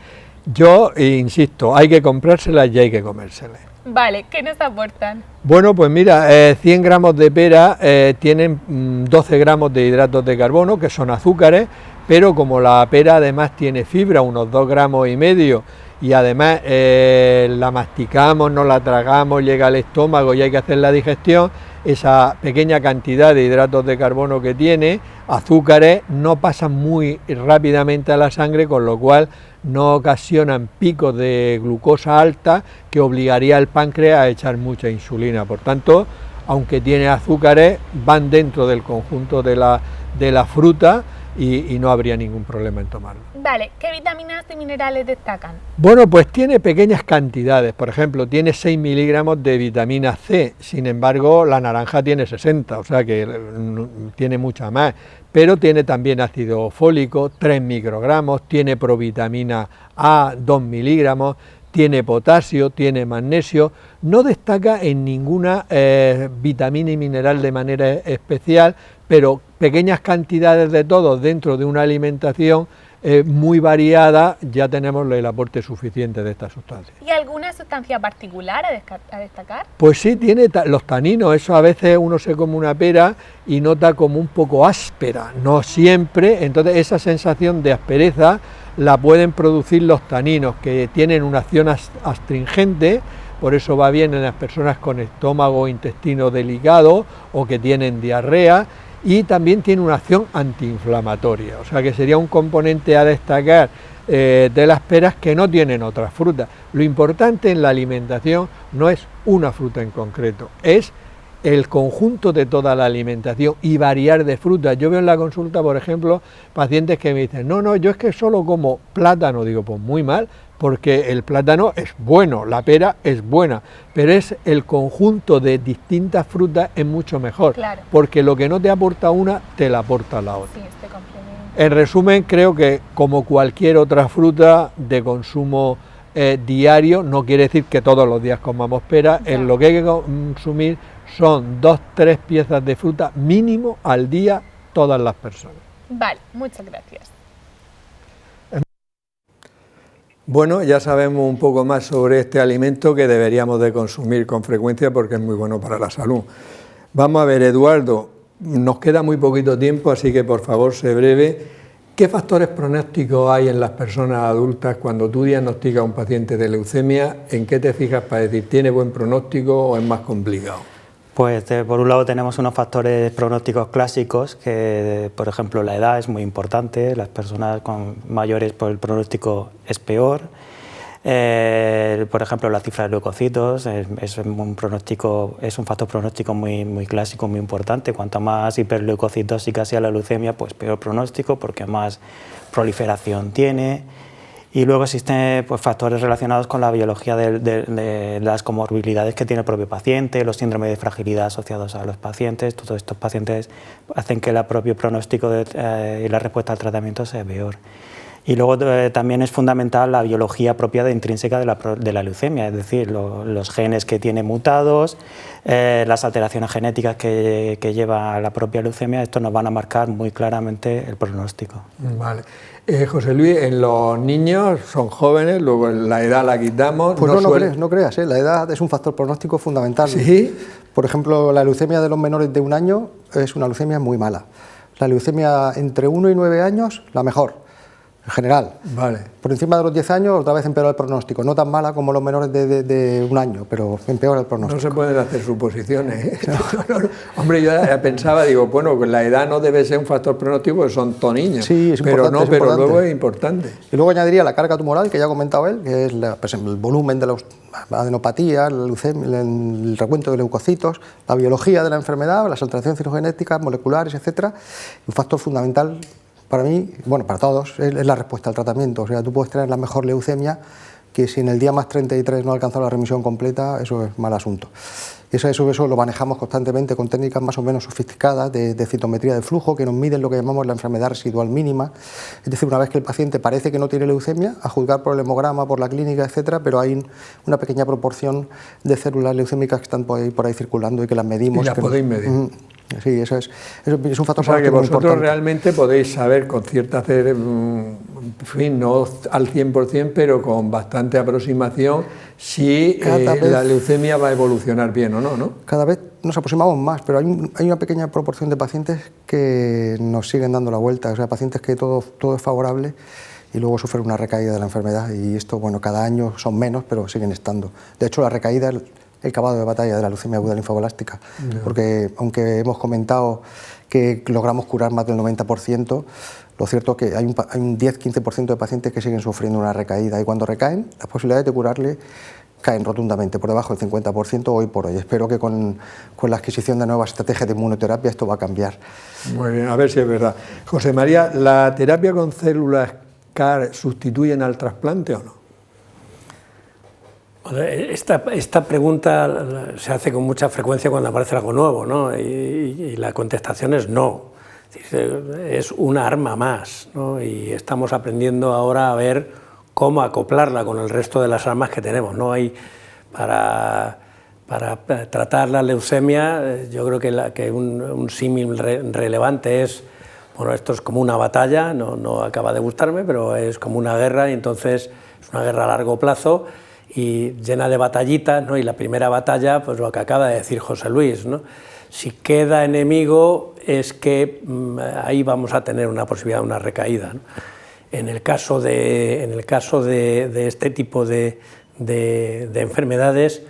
Yo insisto, hay que comprárselas y hay que comérselas.
Vale, ¿qué nos aportan?
Bueno, pues mira, 100 gramos de pera tienen 12 gramos de hidratos de carbono, que son azúcares, pero como la pera además tiene fibra, unos 2,5 gramos, y además la masticamos, no la tragamos, llega al estómago y hay que hacer la digestión, esa pequeña cantidad de hidratos de carbono que tiene, azúcares, no pasan muy rápidamente a la sangre, con lo cual no ocasionan picos de glucosa alta que obligaría al páncreas a echar mucha insulina. Por tanto, aunque tiene azúcares, van dentro del conjunto de la fruta y no habría ningún problema en tomarlo.
Vale, ¿qué vitaminas y minerales destacan?
Bueno, pues tiene pequeñas cantidades, por ejemplo, tiene 6 miligramos de vitamina C, sin embargo la naranja tiene 60, o sea que tiene mucha más, pero tiene también ácido fólico, 3 microgramos, tiene provitamina A, 2 miligramos, tiene potasio, tiene magnesio, no destaca en ninguna vitamina y mineral de manera especial, pero pequeñas cantidades de todo dentro de una alimentación muy variada, ya tenemos el aporte suficiente de esta sustancia.
¿Y alguna sustancia particular a destacar?
Pues sí, tiene los taninos, eso a veces uno se come una pera y nota como un poco áspera, no siempre, entonces esa sensación de aspereza la pueden producir los taninos, que tienen una acción astringente, por eso va bien en las personas con estómago o intestino delicado o que tienen diarrea, y también tiene una acción antiinflamatoria, o sea que sería un componente a destacar de las peras que no tienen otras frutas. Lo importante en la alimentación no es una fruta en concreto, es el conjunto de toda la alimentación y variar de frutas. Yo veo en la consulta, por ejemplo, pacientes que me dicen, no, yo es que solo como plátano, digo, pues muy mal, porque el plátano es bueno, la pera es buena, pero es el conjunto de distintas frutas es mucho mejor,
claro,
porque lo que no te aporta una, te la aporta la otra.
Sí, este complemento.
En resumen, creo que como cualquier otra fruta de consumo diario, no quiere decir que todos los días comamos pera, en lo que hay que consumir son 2-3 piezas de fruta mínimo al día todas las personas.
Vale, muchas gracias.
Bueno, ya sabemos un poco más sobre este alimento que deberíamos de consumir con frecuencia porque es muy bueno para la salud. Vamos a ver, Eduardo, nos queda muy poquito tiempo, así que por favor, sé breve. ¿Qué factores pronósticos hay en las personas adultas cuando tú diagnosticas a un paciente de leucemia? ¿En qué te fijas para decir, tiene buen pronóstico o es más complicado?
Pues por un lado tenemos unos factores pronósticos clásicos que, por ejemplo, la edad es muy importante, las personas con mayores pues el pronóstico es peor. Por ejemplo, la cifra de leucocitos es un factor pronóstico muy clásico, muy importante. Cuanto más hiperleucocitóxica sea la leucemia, pues peor pronóstico porque más proliferación tiene. Y luego existen pues, factores relacionados con la biología de las comorbilidades que tiene el propio paciente, los síndromes de fragilidad asociados a los pacientes. Todos estos pacientes hacen que el propio pronóstico y la respuesta al tratamiento sea peor. Y luego también es fundamental la biología propia intrínseca de la leucemia, es decir, los genes que tiene mutados, las alteraciones genéticas que lleva la propia leucemia, estos nos van a marcar muy claramente el pronóstico.
Vale. José Luis, en los niños son jóvenes, luego la edad la quitamos.
Pues no creas, la edad es un factor pronóstico fundamental.
¿Sí?
Por ejemplo, la leucemia de los menores de 1 año es una leucemia muy mala. La leucemia entre 1 y 9 años, la mejor. En general,
vale.
Por encima de los 10 años otra vez empeora el pronóstico, no tan mala como los menores de 1 año, pero empeora el pronóstico.
No se pueden hacer suposiciones, ¿eh? No. Hombre, yo pensaba, digo, bueno, pues la edad no debe ser un factor pronóstico porque son todos niños,
sí, es
pero
importante,
pero luego es importante.
Y luego añadiría la carga tumoral, que ya ha comentado él, que es pues, el volumen de la adenopatía, la leucemia, el recuento de leucocitos, la biología de la enfermedad, las alteraciones citogenéticas, moleculares, etcétera. Un factor fundamental para mí, bueno, para todos, es la respuesta al tratamiento. O sea, tú puedes tener la mejor leucemia, que si en el día más 33 no ha alcanzado la remisión completa, eso es mal asunto. Eso lo manejamos constantemente con técnicas más o menos sofisticadas de citometría de flujo, que nos miden lo que llamamos la enfermedad residual mínima. Es decir, una vez que el paciente parece que no tiene leucemia, a juzgar por el hemograma, por la clínica, etcétera, pero hay una pequeña proporción de células leucémicas que están por ahí circulando y que las medimos.
Y las podéis medir.
Sí, eso es un factor.
O sea, que vosotros
importante.
realmente podéis saber con cierta, en fin, no al 100%, pero con bastante aproximación si la leucemia va a evolucionar bien o no, ¿no?
Cada vez nos aproximamos más, pero hay una pequeña proporción de pacientes que nos siguen dando la vuelta, o sea, pacientes que todo es favorable y luego sufren una recaída de la enfermedad, y esto, bueno, cada año son menos, pero siguen estando. De hecho, la recaída es el caballo de batalla de la leucemia aguda linfoblástica, porque aunque hemos comentado que logramos curar más del 90%, lo cierto es que hay un 10-15% de pacientes que siguen sufriendo una recaída, y cuando recaen, las posibilidades de curarle caen rotundamente, por debajo del 50% hoy por hoy. Espero que con la adquisición de nuevas estrategias de inmunoterapia esto va a cambiar.
Muy bien, a ver si es verdad. José María, ¿la terapia con células CAR sustituyen al trasplante o no?
Esta pregunta se hace con mucha frecuencia cuando aparece algo nuevo, ¿no? Y la contestación es no. Es una arma más, ¿no? Y estamos aprendiendo ahora a ver cómo acoplarla con el resto de las armas que tenemos, ¿no? Para tratar la leucemia, yo creo que un símil relevante es, bueno, esto es como una batalla, no acaba de gustarme, pero es como una guerra, y entonces es una guerra a largo plazo y llena de batallitas, ¿no? Y la primera batalla, pues lo que acaba de decir José Luis, ¿no? Si queda enemigo es que ahí vamos a tener una posibilidad de una recaída, ¿no? En el caso de este tipo de enfermedades,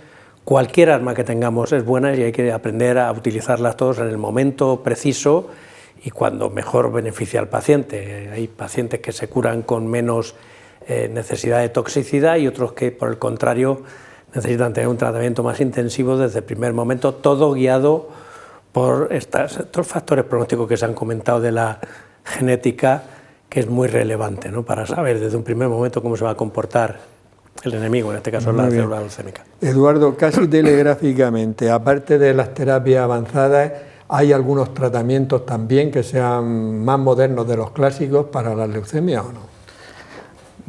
cualquier arma que tengamos es buena y hay que aprender a utilizarlas todos en el momento preciso y cuando mejor beneficia al paciente. Hay pacientes que se curan con menos necesidad de toxicidad y otros que, por el contrario, necesitan tener un tratamiento más intensivo desde el primer momento, todo guiado por estos factores pronósticos que se han comentado de la genética, que es muy relevante, ¿no? Para saber desde un primer momento cómo se va a comportar el enemigo, en este caso es la célula leucémica.
Eduardo, casi telegráficamente, aparte de las terapias avanzadas, ¿hay algunos tratamientos también que sean más modernos de los clásicos para la leucemia o no?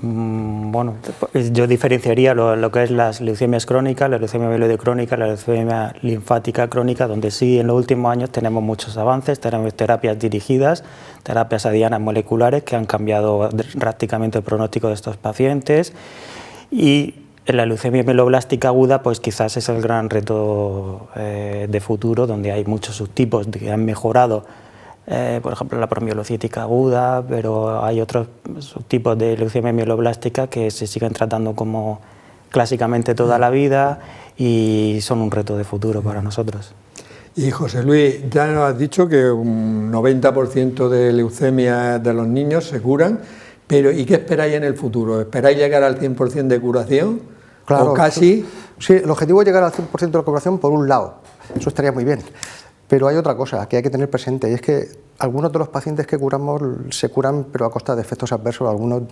Bueno, yo diferenciaría lo que es las leucemias crónicas, la leucemia mieloide crónica, la leucemia linfática crónica, donde sí en los últimos años tenemos muchos avances, tenemos terapias dirigidas, terapias a dianas moleculares que han cambiado drásticamente el pronóstico de estos pacientes, y en la leucemia mieloblástica aguda pues quizás es el gran reto de futuro, donde hay muchos subtipos que han mejorado. Por ejemplo, la promielocítica aguda, pero hay otros subtipos de leucemia mieloblástica que se siguen tratando como clásicamente toda la vida y son un reto de futuro para nosotros.
Y José Luis, ya nos has dicho que un 90% de leucemias de los niños se curan, pero ¿y qué esperáis en el futuro? ¿Esperáis llegar al 100% de curación?
Claro,
¿O casi?
Sí, el objetivo es llegar al 100% de la curación por un lado, eso estaría muy bien. Pero hay otra cosa que hay que tener presente, y es que algunos de los pacientes que curamos se curan pero a costa de efectos adversos, algunos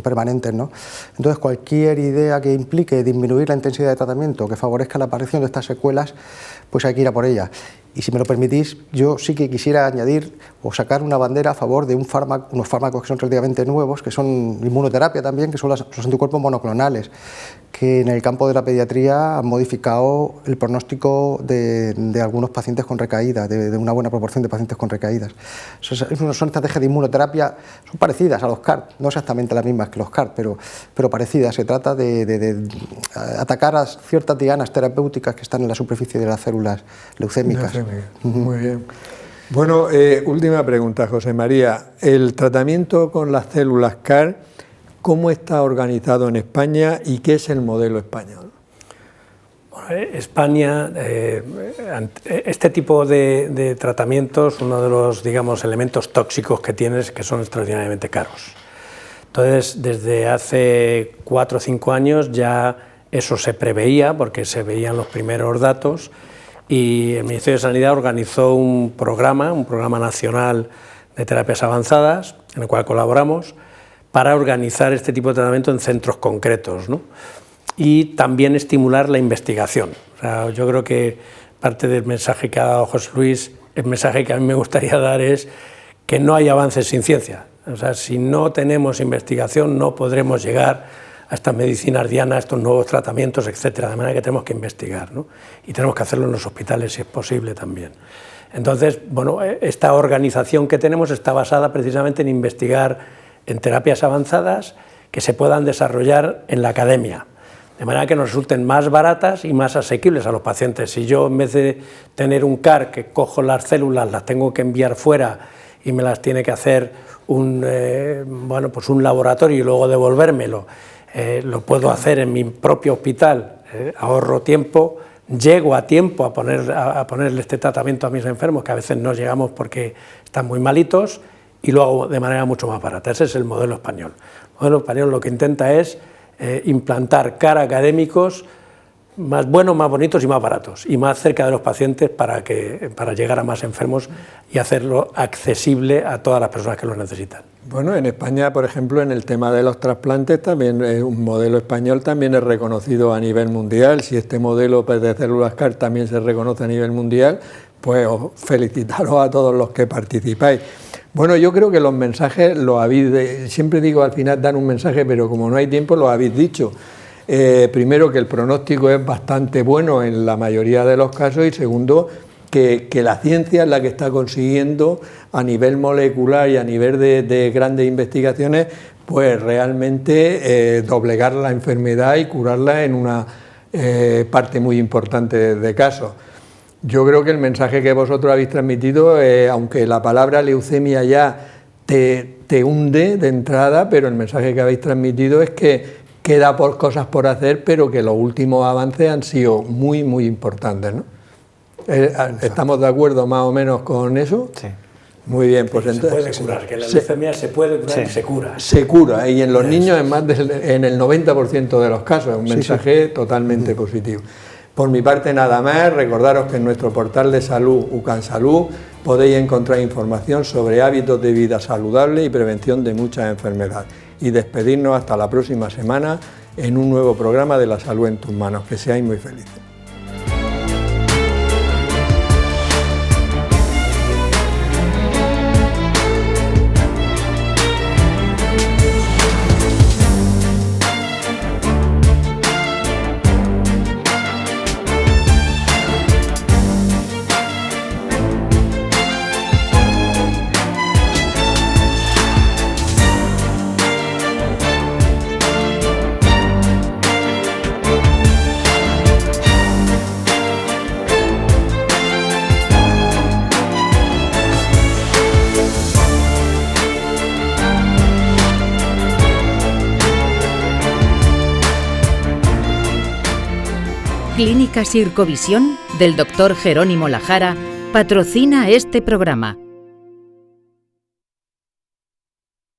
permanentes, ¿no? Entonces cualquier idea que implique disminuir la intensidad de tratamiento, que favorezca la aparición de estas secuelas, pues hay que ir a por ella. Y si me lo permitís, yo sí que quisiera añadir o sacar una bandera a favor de unos fármacos que son relativamente nuevos, que son inmunoterapia también, que son los anticuerpos monoclonales, que en el campo de la pediatría han modificado el pronóstico de algunos pacientes con recaídas, de una buena proporción de pacientes con recaídas. Son estrategias de inmunoterapia, son parecidas a los CAR, no exactamente las mismas que los CAR, pero parecidas. Se trata de atacar a ciertas dianas terapéuticas que están en la superficie de las células leucémicas.
Muy bien. Bueno, última pregunta, José María. El tratamiento con las células CAR, ¿cómo está organizado en España y qué es el modelo español?
España, este tipo de tratamientos, uno de los, digamos, elementos tóxicos que tiene es que son extraordinariamente caros. Entonces, desde hace 4 o 5 años ya eso se preveía, porque se veían los primeros datos, y el Ministerio de Sanidad organizó un programa nacional de terapias avanzadas, en el cual colaboramos, para organizar este tipo de tratamiento en centros concretos, ¿no? Y también estimular la investigación. O sea, yo creo que parte del mensaje que ha dado José Luis, el mensaje que a mí me gustaría dar es que no hay avances sin ciencia. O sea, si no tenemos investigación no podremos llegar a estas medicinas dianas, a estos nuevos tratamientos, etcétera, de manera que tenemos que investigar, ¿no? Y tenemos que hacerlo en los hospitales si es posible también. Entonces, bueno, esta organización que tenemos está basada precisamente en investigar en terapias avanzadas que se puedan desarrollar en la academia, de manera que nos resulten más baratas y más asequibles a los pacientes. Si yo, en vez de tener un CAR que cojo las células, las tengo que enviar fuera y me las tiene que hacer un laboratorio y luego devolvérmelo, lo puedo hacer en mi propio hospital, ahorro tiempo, llego a tiempo a ponerle este tratamiento a mis enfermos, que a veces no llegamos porque están muy malitos, y lo hago de manera mucho más barata. Ese es el modelo español. El modelo español lo que intenta es implantar CAR académicos más buenos, más bonitos y más baratos, y más cerca de los pacientes para llegar a más enfermos y hacerlo accesible a todas las personas que lo necesitan.
Bueno, en España, por ejemplo, en el tema de los trasplantes, también un modelo español también es reconocido a nivel mundial. Si este modelo de células CAR también se reconoce a nivel mundial, pues felicitaros a todos los que participáis. Bueno, yo creo que los mensajes los habéis, siempre digo al final dar un mensaje, pero como no hay tiempo lo habéis dicho. Primero, que el pronóstico es bastante bueno en la mayoría de los casos, y segundo, que la ciencia es la que está consiguiendo a nivel molecular y a nivel de grandes investigaciones, pues realmente doblegar la enfermedad y curarla en una parte muy importante de casos. Yo creo que el mensaje que vosotros habéis transmitido, aunque la palabra leucemia ya te hunde de entrada, pero el mensaje que habéis transmitido es que queda cosas por hacer, pero que los últimos avances han sido muy, muy importantes, ¿no? ¿Estamos de acuerdo más o menos con eso?
Sí.
Muy bien, pues entonces...
Se puede curar, que la leucemia se puede curar, sí. Y se cura.
Se cura, y en los niños en el 90% de los casos, es un mensaje totalmente positivo. Por mi parte nada más, recordaros que en nuestro portal de salud, UCAN Salud, podéis encontrar información sobre hábitos de vida saludables y prevención de muchas enfermedades. Y despedirnos hasta la próxima semana en un nuevo programa de La Salud en tus manos. Que seáis muy felices.
Clínica Sircovisión del Dr. Jerónimo Lajara patrocina este programa.